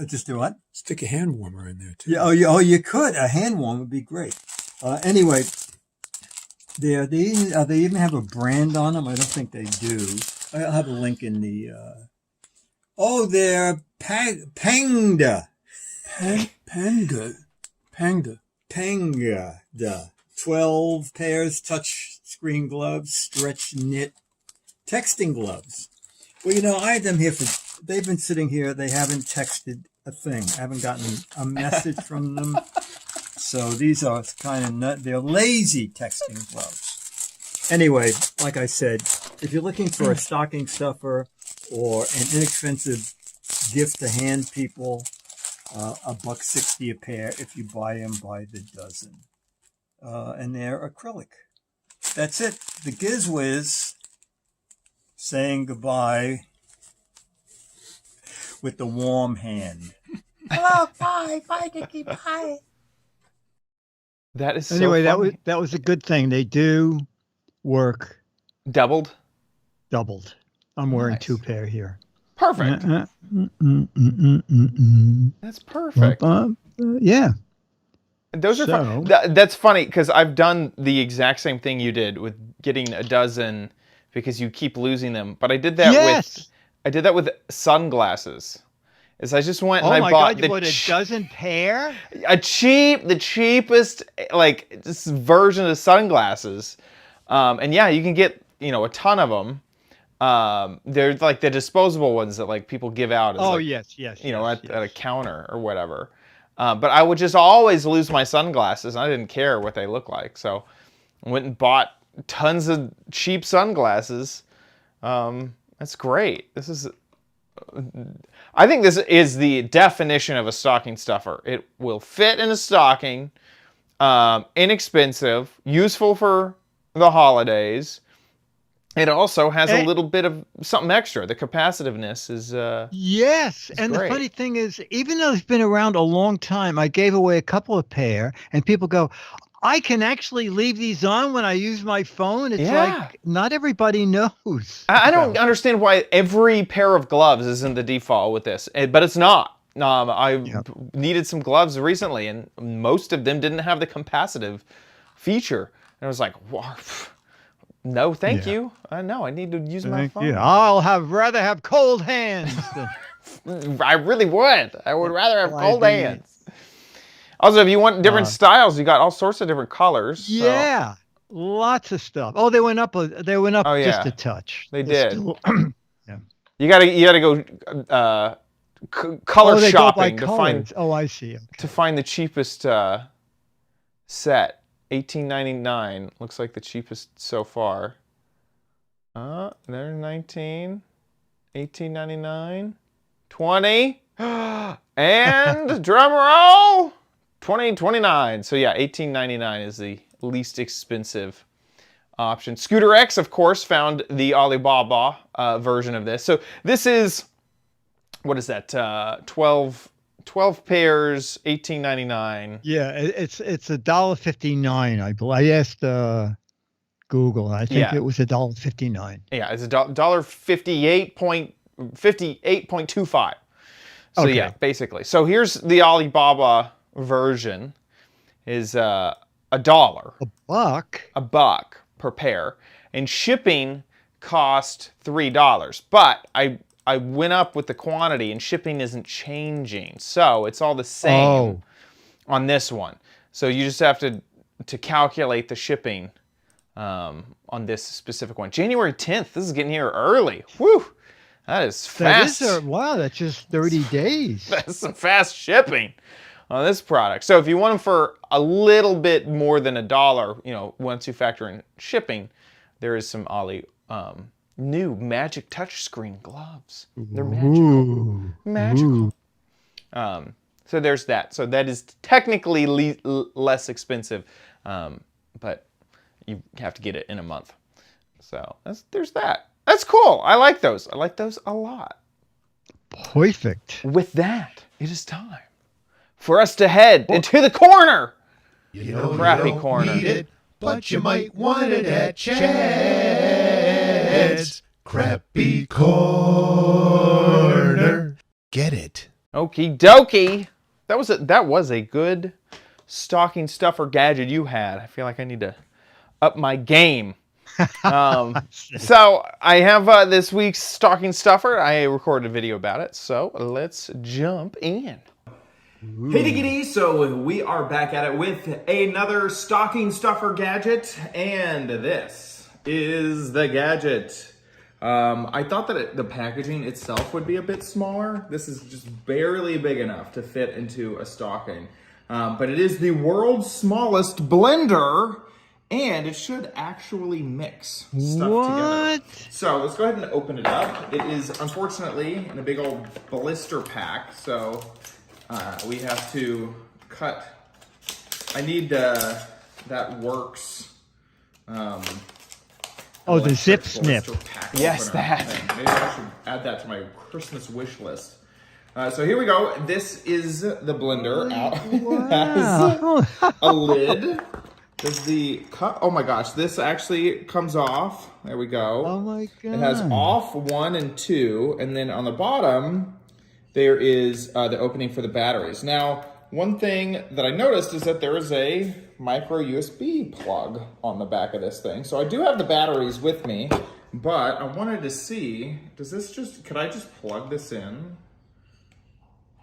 Just do what? Stick a hand warmer in there too. Yeah, you could. A hand warmer would be great. Anyway, they even have a brand on them. I don't think they do. I'll have a link in the. They're Pangda. Pangda. 12 pairs touch screen gloves, stretch knit texting gloves. Well, you know, I had them here they've been sitting here. They haven't texted a thing. I haven't gotten a message from them. So these are kind of they're lazy texting gloves. Anyway, like I said, if you're looking for a stocking stuffer or an inexpensive gift to hand people, $1.60 a pair if you buy them by the dozen. And they're acrylic. That's it. The Giz Wiz saying goodbye with the warm hand. Hello, bye, Dickie, bye. That is so Anyway, funny. that was a good thing. They do work Doubled. doubled. I'm wearing Nice. 2 pair here. Perfect. That's perfect. Yeah. Those are fun. That's funny because I've done the exact same thing you did with getting a dozen because you keep losing them. But I did that with sunglasses. Is I just went and I bought a dozen pair? the cheapest like version of sunglasses. And yeah, you can get, a ton of them. They're like the disposable ones that like people give out as yes. At a counter or whatever. But I would just always lose my sunglasses, and I didn't care what they looked like. So I went and bought tons of cheap sunglasses. That's great. I think this is the definition of a stocking stuffer. It will fit in a stocking, inexpensive, useful for the holidays. It also has a little bit of something extra. The capacitiveness is yes, is and great. The funny thing is, even though it's been around a long time, I gave away a couple of pair, and people go, I can actually leave these on when I use my phone. It's like not everybody knows. I don't understand why every pair of gloves isn't the default with this, but it's not. I needed some gloves recently, and most of them didn't have the capacitive feature. And I was like, wow. No, thank you. No, I need to use my phone. I'll rather have cold hands. I really would. I would rather have cold hands. Also, if you want different styles, you got all sorts of different colors. So. Yeah, lots of stuff. Oh, they went up. Just a touch. They did. Yeah. You gotta go color shopping to find. Oh, I see. Okay. To find the cheapest set. $18.99 looks like the cheapest so far. There's 19, $18.99, 20, and drum roll, 20.29. So yeah, $18.99 is the least expensive option. Scooter X, of course, found the Alibaba version of this. So this is, what is that? 12 pairs, $18.99. Yeah, it's $1.59. I believe. I asked Google. I think it was $1.59. Yeah, it's $58.25. So yeah, basically. So here's the Alibaba version. Is $1. A buck per pair, and shipping cost $3. But I went up with the quantity, and shipping isn't changing. So it's all the same on this one. So you just have to calculate the shipping on this specific one. January 10th. This is getting here early. Whew. That is fast. Wow, that's just 30 days. That's some fast shipping on this product. So if you want them for a little bit more than $1, once you factor in shipping, there is some new magic touchscreen gloves. They're magical. Magical. So there's that. So that is technically less expensive, but you have to get it in a month. So there's that. That's cool. I like those. I like those a lot. Perfect. With that, it is time for us to head into the corner. The crappy corner. Need it, but you might want it at Chad's Crappy Corner. Get it. Okie dokie. That was a good stocking stuffer gadget you had. I feel like I need to up my game. So I have this week's stocking stuffer. I recorded a video about it, so let's jump in. Hey diggity, so we are back at it with another stocking stuffer gadget, and this is the gadget. I thought that the packaging itself would be a bit smaller. This is just barely big enough to fit into a stocking. But it is the world's smallest blender, and it should actually mix stuff together. So let's go ahead and open it up. It is unfortunately in a big old blister pack, so we have to cut. I need that works. The zip snip. Yes, that. Maybe I should add that to my Christmas wish list. So here we go. This is the blender. It has a lid. Does the cut? Oh my gosh, this actually comes off. There we go. Oh my god. It has off 1 and 2, and then on the bottom there is the opening for the batteries. Now, one thing that I noticed is that there is a micro USB plug on the back of this thing. So I do have the batteries with me, but I wanted to see, could I just plug this in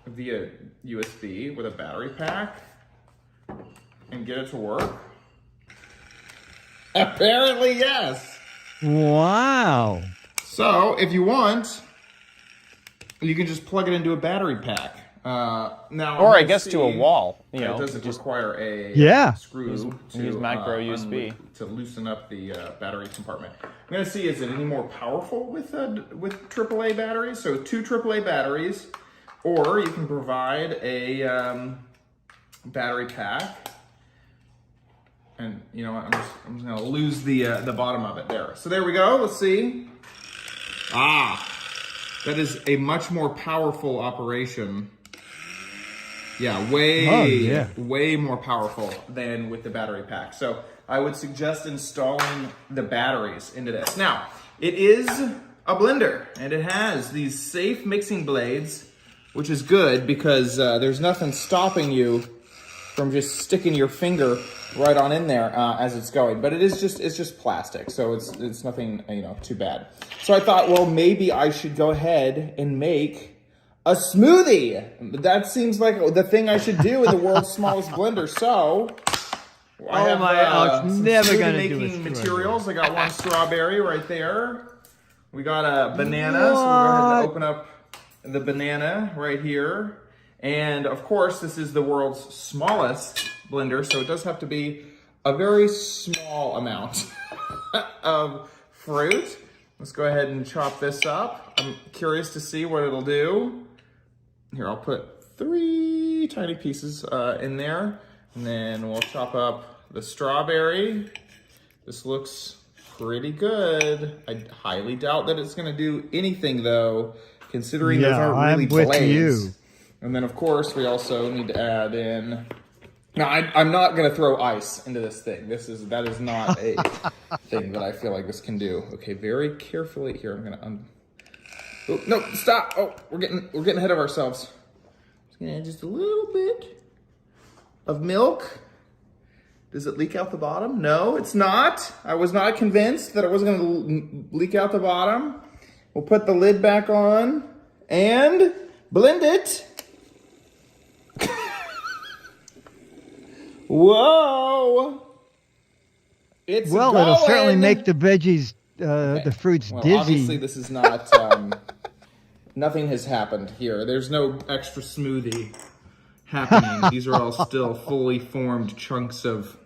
via USB with a battery pack and get it to work? Apparently, yes. Wow. So if you want, you can just plug it into a battery pack. Now, Or I guess to a wall. You know, it doesn't require a screw to use micro USB to loosen up the battery compartment. I'm going to see, is it any more powerful with AAA batteries? So 2 AAA batteries, or you can provide a battery pack. And you know what? I'm just going to lose the bottom of it there. So there we go. Let's see. That is a much more powerful operation. Yeah, way more powerful than with the battery pack. So I would suggest installing the batteries into this. Now, it is a blender, and it has these safe mixing blades, which is good because there's nothing stopping you from just sticking your finger right on in there as it's going. But it's just plastic, so it's nothing too bad. So I thought, well, maybe I should go ahead and make a smoothie. That seems like the thing I should do in the world's smallest blender. So I have some smoothie making materials. I got one strawberry right there. We got a banana, so we'll go ahead and open up the banana right here. And of course, this is the world's smallest blender, so it does have to be a very small amount of fruit. Let's go ahead and chop this up. I'm curious to see what it'll do. Here, I'll put 3 tiny pieces in there, and then we'll chop up the strawberry. This looks pretty good. I highly doubt that it's going to do anything, though, considering those aren't really blades. And then, of course, we also need to add in... Now, I'm not going to throw ice into this thing. That is not a thing that I feel like this can do. Okay, very carefully here. I'm going to... Oh, no, stop. Oh, we're getting ahead of ourselves. Just going to add just a little bit of milk. Does it leak out the bottom? No, it's not. I was not convinced that it was going to leak out the bottom. We'll put the lid back on and blend it. Whoa! It's well, it'll certainly make the veggies, the fruits dizzy. Obviously, this is not. Nothing has happened here. There's no extra smoothie happening. These are all still fully formed chunks of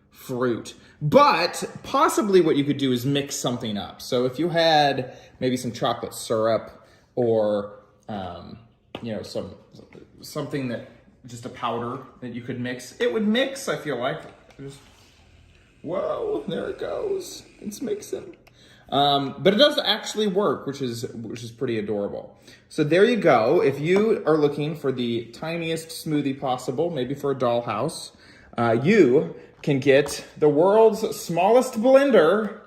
fruit. But possibly what you could do is mix something up. So if you had maybe some chocolate syrup or something that just a powder that you could mix, it would mix. I feel like. Whoa! There it goes. It's mixing. But it does actually work, which is pretty adorable. So there you go. If you are looking for the tiniest smoothie possible, maybe for a dollhouse, you can get the world's smallest blender.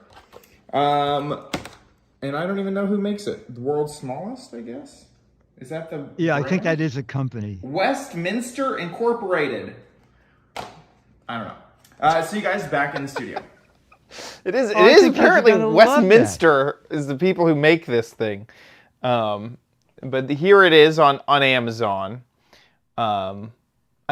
And I don't even know who makes it. The world's smallest, I guess. Is that the Yeah, brand? I think that is a company. Westminster Incorporated. I don't know. See you guys back in the studio. It is think apparently you're gonna love Westminster is the people who make this thing. But here it is on Amazon. I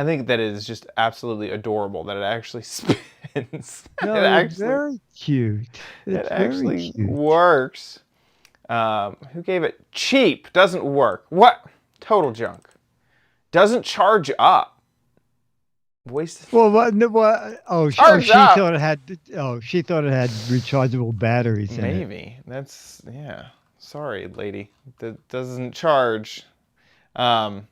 think that it is just absolutely adorable that it actually spins. No, it actually, very cute. It actually works. Who gave it? Cheap. Doesn't work. What? Total junk. Doesn't charge up. Wasted. Well, what? Oh, she thought it had. Oh, she thought it had rechargeable batteries in it. Maybe. That's, yeah. Sorry, lady. That doesn't charge. So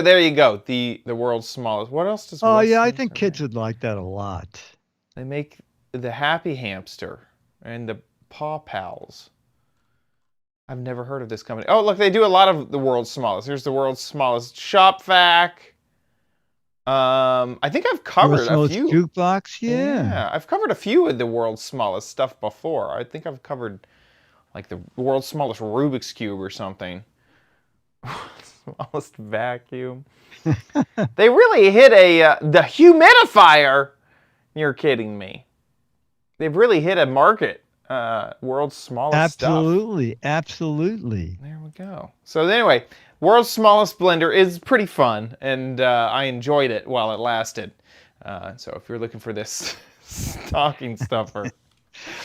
there you go. The world's smallest. What else does? Oh yeah, I Westminster think kids make? would like that a lot. They make the Happy Hamster and the Paw Pals. I've never heard of this company. Oh, look, they do a lot of the world's smallest. Here's the world's smallest shop vac. I think I've covered a Smallest few. jukebox. Yeah. Yeah, I've covered a few of the world's smallest stuff before. I think I've covered like the world's smallest Rubik's Cube or something. Smallest vacuum. They really hit the humidifier. You're kidding me. They've really hit a market. World's smallest stuff. Absolutely. There we go. So anyway, world's smallest blender is pretty fun, and I enjoyed it while it lasted. So if you're looking for this stocking stuffer.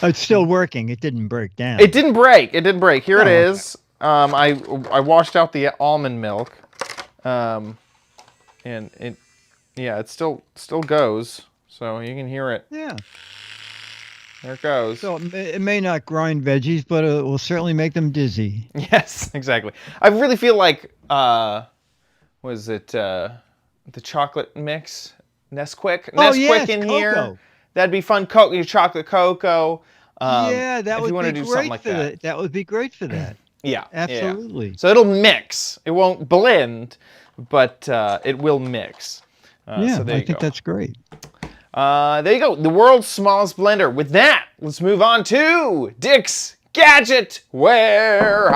It's still working. It didn't break down. It didn't break. It didn't break. Here it okay. is. I washed out the almond milk. And it still goes. So you can hear it. Yeah. There it goes. So it may not grind veggies, but it will certainly make them dizzy. Yes, exactly. I really feel like, was it the chocolate mix? Nesquik? Yes, in cocoa. here. That'd be fun. Your chocolate cocoa. Yeah, that would be great for that. That would be great for that. Yeah. Absolutely. Yeah. So it'll mix. It won't blend, but it will mix. Yeah, so there I you think go. that's great. There you go. The world's smallest blender. With that, let's move on to Dick's Gadget Warehouse.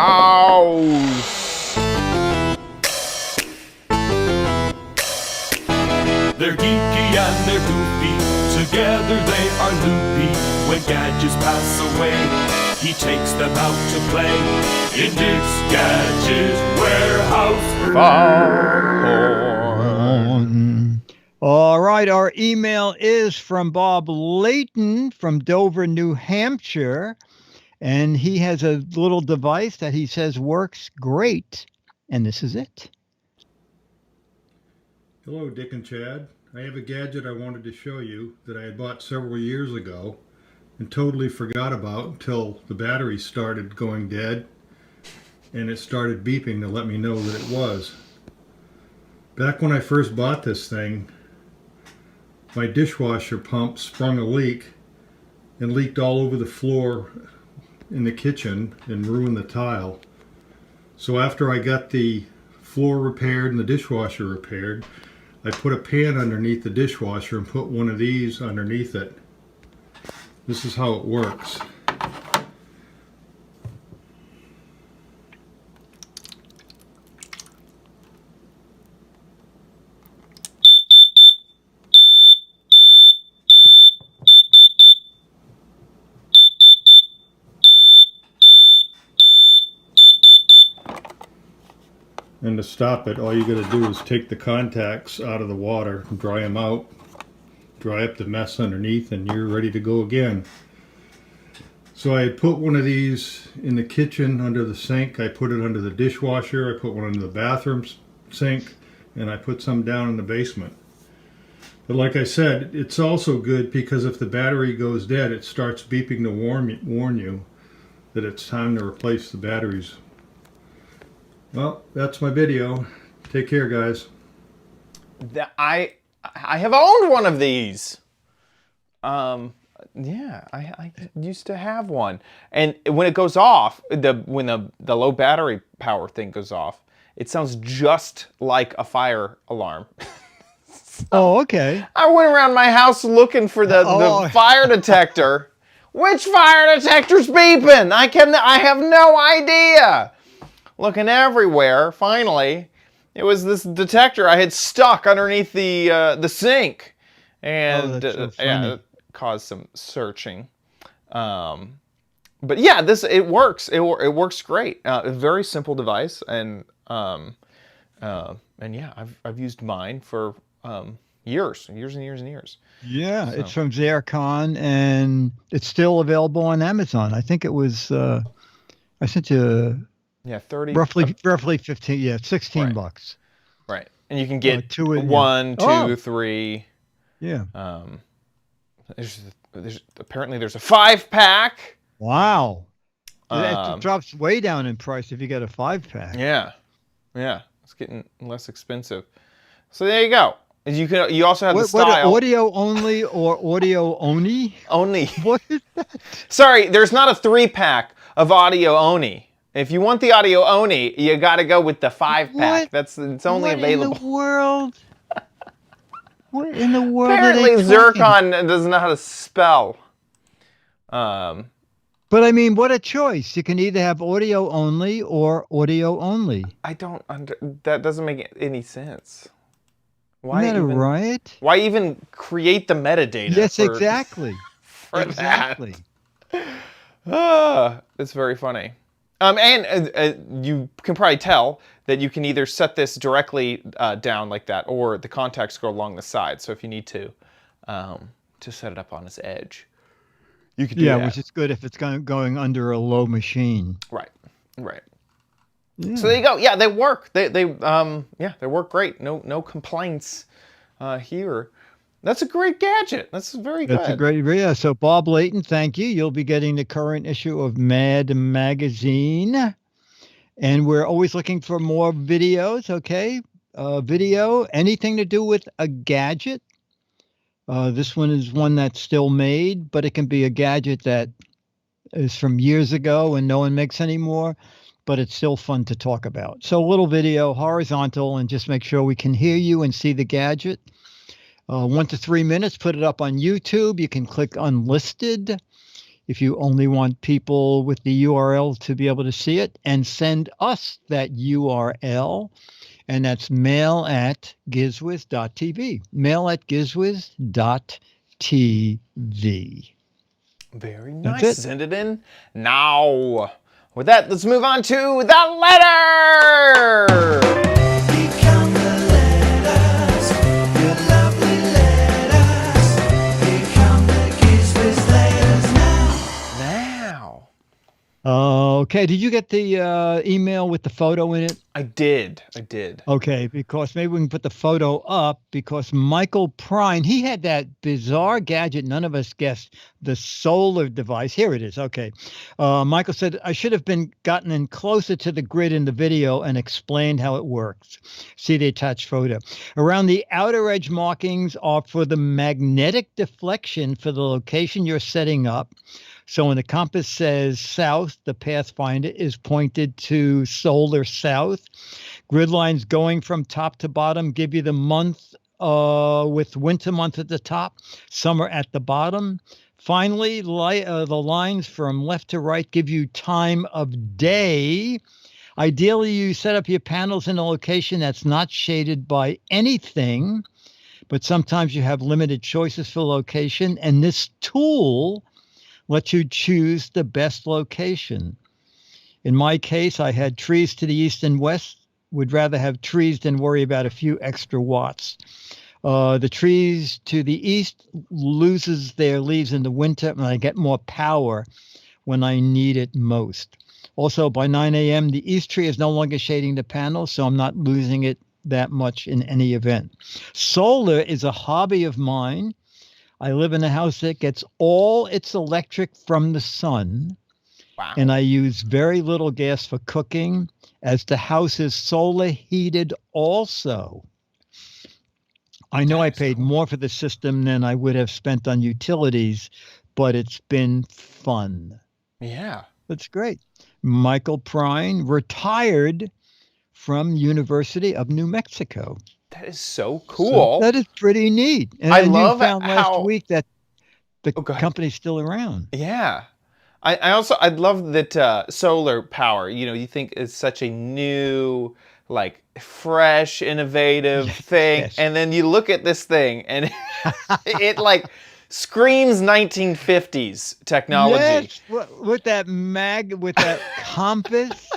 They're geeky and they're goofy, together they are loopy. When gadgets pass away, he takes them out to play in Dick's Gadget Warehouse. All right, our email is from Bob Layton from Dover, New Hampshire, and he has a little device that he says works great, and this is it. Hello, Dick and Chad. I have a gadget I wanted to show you that I had bought several years ago and totally forgot about until the battery started going dead and it started beeping to let me know that it was. Back when I first bought this thing, my dishwasher pump sprung a leak and leaked all over the floor in the kitchen and ruined the tile. So after I got the floor repaired and the dishwasher repaired, I put a pan underneath the dishwasher and put one of these underneath it. This is how it works. And to stop it, all you got to do is take the contacts out of the water, dry them out, dry up the mess underneath, and you're ready to go again. So I put one of these in the kitchen under the sink. I put it under the dishwasher. I put one under the bathroom sink, and I put some down in the basement. But like I said, it's also good because if the battery goes dead, it starts beeping to warn you that it's time to replace the batteries. Well, that's my video. Take care, guys. I have owned one of these. Yeah, I used to have one. And when it goes off, when the low battery power thing goes off, it sounds just like a fire alarm. Oh, okay. I went around my house looking for the fire detector. Which fire detector's beeping? I have no idea. Looking everywhere, finally, it was this detector I had stuck underneath the sink, and yeah, it caused some searching. But yeah, it works. It works great. A very simple device, and yeah, I've used mine for years and years and years and years. Yeah, so. It's from Zercon, and it's still available on Amazon. I think it was. I sent you. Yeah, 30. Roughly 15. Yeah, $16. Right. Right, and you can get one, two, 3. Yeah. Apparently there's a 5-pack. Wow. It drops way down in price if you get a 5-pack. Yeah. Yeah. It's getting less expensive. So there you go. You also have the style. Audio only or audio oni? Only. What is that? Sorry, there's not a 3-pack of audio oni. If you want the audio oni, you got to go with the 5-pack. It's only available. What in the world? What in the world Apparently are they talking? Zircon doesn't know how to spell. But I mean, what a choice. You can either have audio only or audio only. I don't that doesn't make any sense. Why Isn't that even, right? Why even create the metadata? Yes, for, exactly. For Exactly. It's very funny. And you can probably tell that you can either set this directly down like that, or the contacts go along the side. So if you need to set it up on its edge, you could do that. Yeah, which is good if it's going under a low machine. Right. Yeah. So there you go. Yeah, they work. They work great. No complaints here. That's a great gadget. That's very good. That's a great, yeah. So Bob Layton, thank you. You'll be getting the current issue of Mad Magazine. And we're always looking for more videos, okay? Video, anything to do with a gadget. This one is one that's still made, but it can be a gadget that is from years ago and no one makes anymore, but it's still fun to talk about. So a little video, horizontal, and just make sure we can hear you and see the gadget. 1 to 3 minutes, put it up on YouTube. You can click unlisted if you only want people with the URL to be able to see it, and send us that URL. And that's mail@gizwiz.tv. Mail@gizwiz.tv. Very nice. That's it. Send it in now. With that, let's move on to the letter. Become the letters, your lovely letters. Become the Giz Wiz letters now. Okay, did you get the email with the photo in it? I did. Okay, because maybe we can put the photo up, because Michael Prine, he had that bizarre gadget none of us guessed, the solar device. Here it is. Okay. Michael said, I should have gotten in closer to the grid in the video and explained how it works. See the attached photo. Around the outer edge markings are for the magnetic deflection for the location you're setting up. So when the compass says south, the pathfinder is pointed to solar south. Grid lines going from top to bottom give you the month with winter month at the top, summer at the bottom. Finally, the lines from left to right give you time of day. Ideally, you set up your panels in a location that's not shaded by anything, but sometimes you have limited choices for location, and this tool lets you choose the best location. In my case, I had trees to the east and west. Would rather have trees than worry about a few extra watts. The trees to the east loses their leaves in the winter, and I get more power when I need it most. Also, by 9 a.m., the east tree is no longer shading the panel, so I'm not losing it that much in any event. Solar is a hobby of mine. I live in a house that gets all its electric from the sun. Wow. And I use very little gas for cooking, as the house is solar heated also. I know I paid more for the system than I would have spent on utilities, but it's been fun. Yeah. That's great. Michael Prine, retired from University of New Mexico. That is so cool. So that is pretty neat. And I then love you found last how- week that the go ahead. company's still around. Yeah. I love that solar power, you think is such a new, like, fresh, innovative thing. yes. And then you look at this thing and it like screams 1950s technology. Yes, with that compass.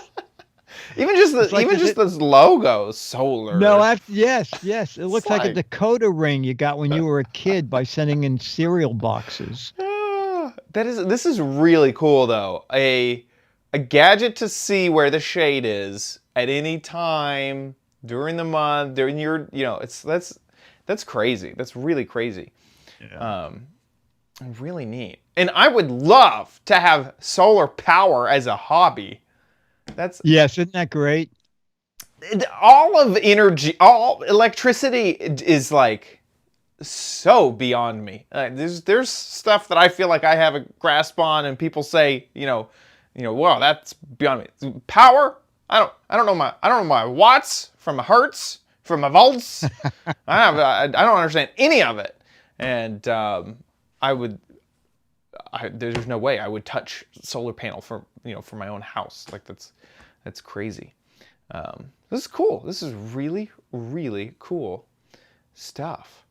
Even just like this logo, solar. No, yes. It looks like a like- decoder ring you got when you were a kid by sending in cereal boxes. This is really cool though. A gadget to see where the shade is at any time during the month, during your, that's crazy. That's really crazy. Yeah. And really neat. And I would love to have solar power as a hobby. Yes, isn't that great? All of energy, all electricity is like so beyond me. There's stuff that I feel like I have a grasp on, and people say, wow, that's beyond me. Power, I don't know my watts from hertz. from my vaults. I don't understand any of it. And there's no way I would touch solar panel for my own house. Like that's crazy. This is cool. This is really, really cool stuff.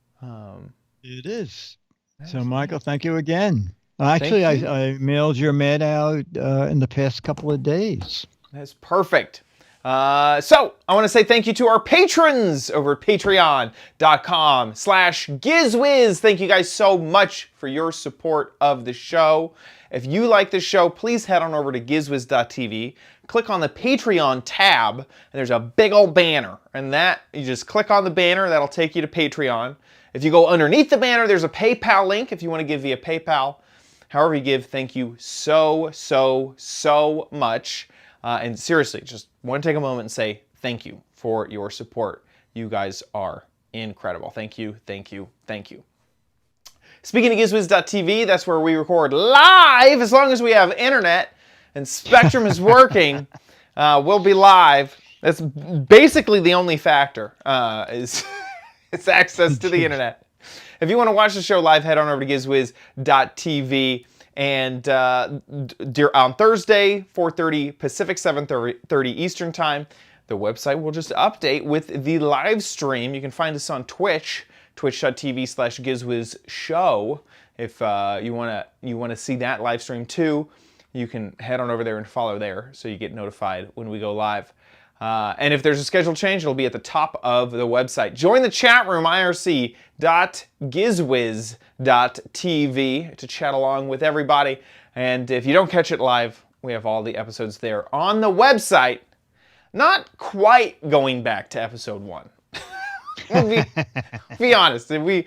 It is. So, Michael, thank you again. Actually, I mailed your man out in the past couple of days. That's perfect. So I want to say thank you to our patrons over at patreon.com/GizWiz. Thank you guys so much for your support of the show. If you like this show, please head on over to gizwiz.tv. Click on the Patreon tab, and there's a big old banner. And you just click on the banner, that'll take you to Patreon. If you go underneath the banner, there's a PayPal link if you want to give via PayPal. However you give, thank you so, so, so much. And seriously, just want to take a moment and say thank you for your support. You guys are incredible. Thank you, thank you, thank you. Speaking of GizWiz.tv, that's where we record live. As long as we have internet and Spectrum is working, we'll be live. That's basically the only factor, is it's access to the internet. If you want to watch the show live, head on over to GizWiz.tv. And on Thursday, 4:30 Pacific, 7:30 Eastern Time, the website will just update with the live stream. You can find us on Twitch, twitch.tv/GizWizShow. If you want to see that live stream too, you can head on over there and follow there so you get notified when we go live. And if there's a schedule change, it'll be at the top of the website. Join the chat room, irc.gizwiz.tv, to chat along with everybody. And if you don't catch it live, we have all the episodes there on the website. Not quite going back to episode 1. We'll be honest. We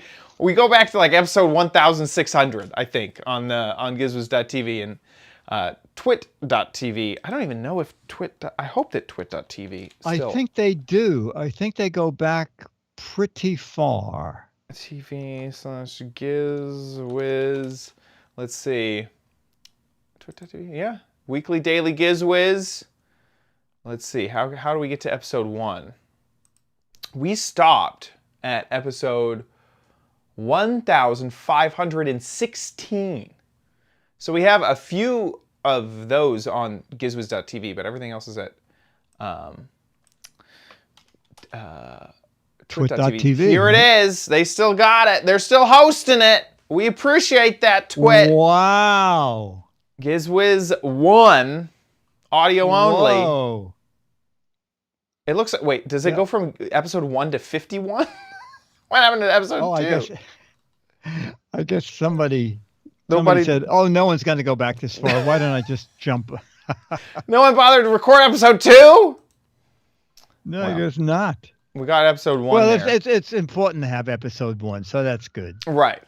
go back to like episode 1600, I think, on gizwiz.tv and twit.tv. I don't even know if I hope that twit.tv still. I think they do. I think they go back pretty far. TV/GizWiz. Let's see. Twit.tv. Yeah. Weekly Daily GizWiz. Let's see. How do we get to episode 1? We stopped at episode 1516. So we have a few of those on gizwiz.tv, but everything else is at twit.tv. Here it is. They still got it. They're still hosting it. We appreciate that, Twit. Wow. GizWiz 1, audio only. Whoa. It looks like, wait, does it go from episode 1 to 51? What happened to episode 2? I guess somebody Nobody said, oh, no one's going to go back this far. Why don't I just jump? No one bothered to record episode 2? No, I guess not. We got episode 1 Well, there. it's important to have episode 1, so that's good. Right.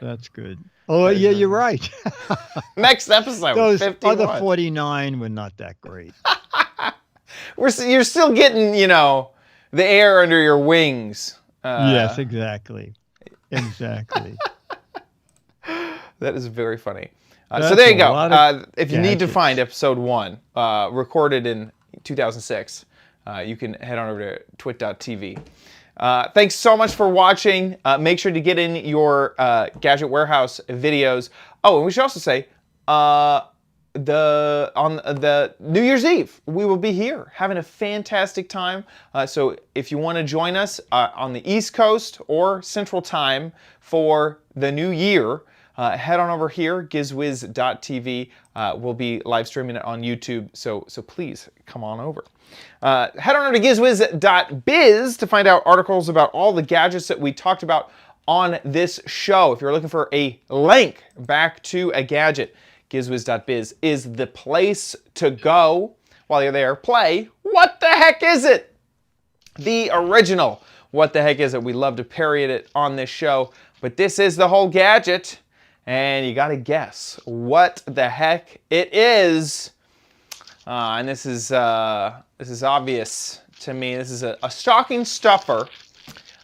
That's good. Oh, yeah, you're right. Next episode, Those 51. other 49 were not that great. You're still getting, the air under your wings. Yes, exactly. Exactly. That is very funny. So there you go. If you need to gadgets. find episode 1, recorded in 2006, you can head on over to twit.tv. Thanks so much for watching. Make sure to get in your Gadget Warehouse videos. Oh, and we should also say, on the New Year's Eve, we will be here having a fantastic time. So if you want to join us on the East Coast or Central Time for the new year, head on over here, gizwiz.tv. We'll be live streaming it on YouTube, so please come on over. Head on over to gizwiz.biz to find out articles about all the gadgets that we talked about on this show. If you're looking for a link back to a gadget, gizwiz.biz is the place to go. While you're there, play What the Heck Is It? The original What the Heck Is It? We love to parody it on this show, but this is the whole gadget, and you gotta guess what the heck it is. And this is obvious to me. This is a stocking stuffer.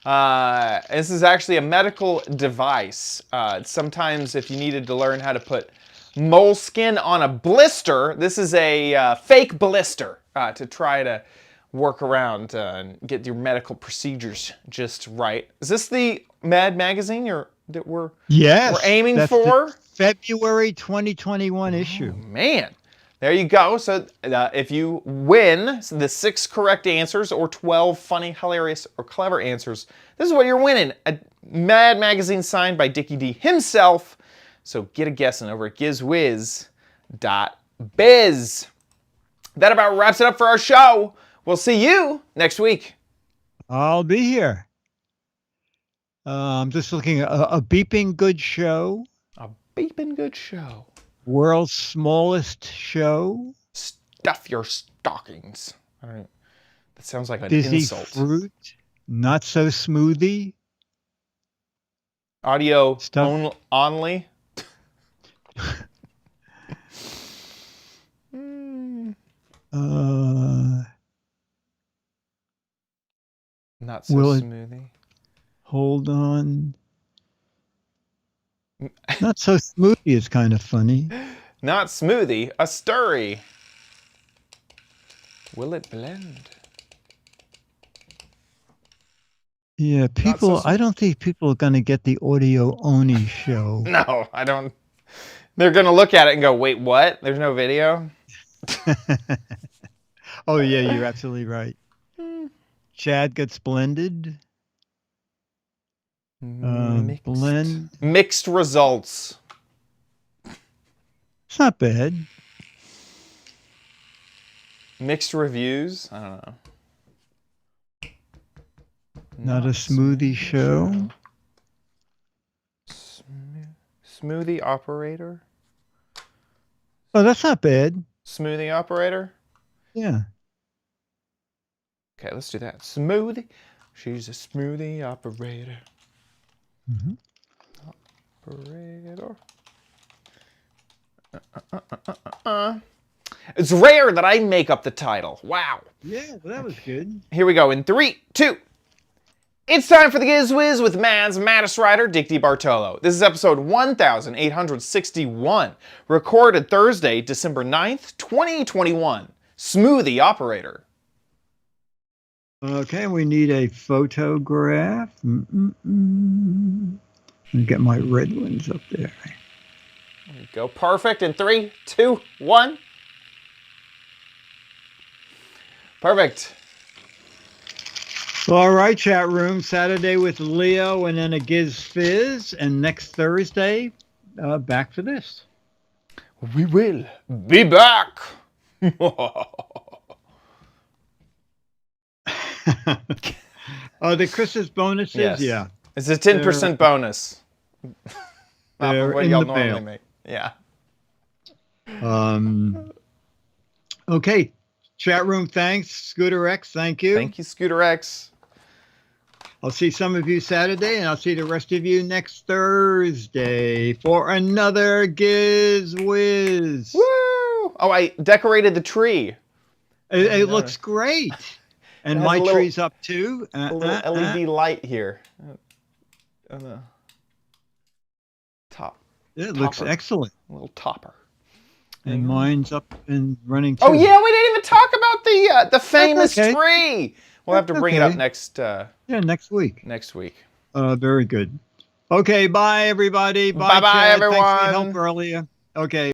This is actually a medical device. Sometimes if you needed to learn how to put moleskin on a blister, this is a fake blister to try to work around and get your medical procedures just right. Is this the Mad magazine that we're aiming that's for? the February 2021 issue. Man, there you go. So if you win the 6 correct answers or 12 funny, hilarious, or clever answers, this is what you're winning. A Mad magazine signed by Dickie D himself. So get a guessing over at gizwiz.biz. That about wraps it up for our show. We'll see you next week. I'll be here. I'm just looking at a beeping good show. A beeping good show. World's smallest show. Stuff your stockings. All right. That sounds like an Dizzy insult. fruit. Not so smoothie. Audio Stuff. only. Not so smoothie. Hold on. Not so smoothie is kind of funny. Not smoothie, a stirry. Will it blend? Yeah, people. I don't think people are going to get the audio only show. No, I don't. They're going to look at it and go, wait, what? There's no video? Oh, yeah, you're absolutely right. Chad gets blended. Blend. Mixed results. It's not bad. Mixed reviews. I don't know. Not a smoothie show. Smoothie operator. Oh, that's not bad. Smoothie operator. Yeah. Okay, let's do that. Smoothie. She's a smoothie operator. Mm-hmm. Operator. It's rare that I make up the title. Wow. Yeah, well, that was good. Here we go in 3, 2. It's time for the Giz Wiz with man's maddest writer, Dick DiBartolo. This is episode 1861, recorded Thursday, December 9th, 2021. Smoothie operator. Okay, we need a photograph. Let me get my red ones up there. There we go. Perfect. In 3, 2, 1. Perfect. All right, chat room. Saturday with Leo and then a Giz Fizz. And next Thursday, back for this. We will be back. The Christmas bonuses? Yes. Yeah. It's a 10% bonus. Not They're what in y'all the normally mail. make. Yeah. Okay. Chat room, thanks. Scooter X, thank you. Thank you, Scooter X. I'll see some of you Saturday, and I'll see the rest of you next Thursday for another Giz Wiz. Woo! Oh, I decorated the tree. It looks great. And my little- tree's up too. A little LED light here. On the top. It looks Topper. excellent. A little topper. And mine's up and running too. Oh yeah, we didn't even talk about the famous okay. tree. We'll have to bring it up okay. next Next week. next week. Very good. Okay, bye everybody. Bye-bye, Chad. Thanks for the everyone. help earlier. Okay.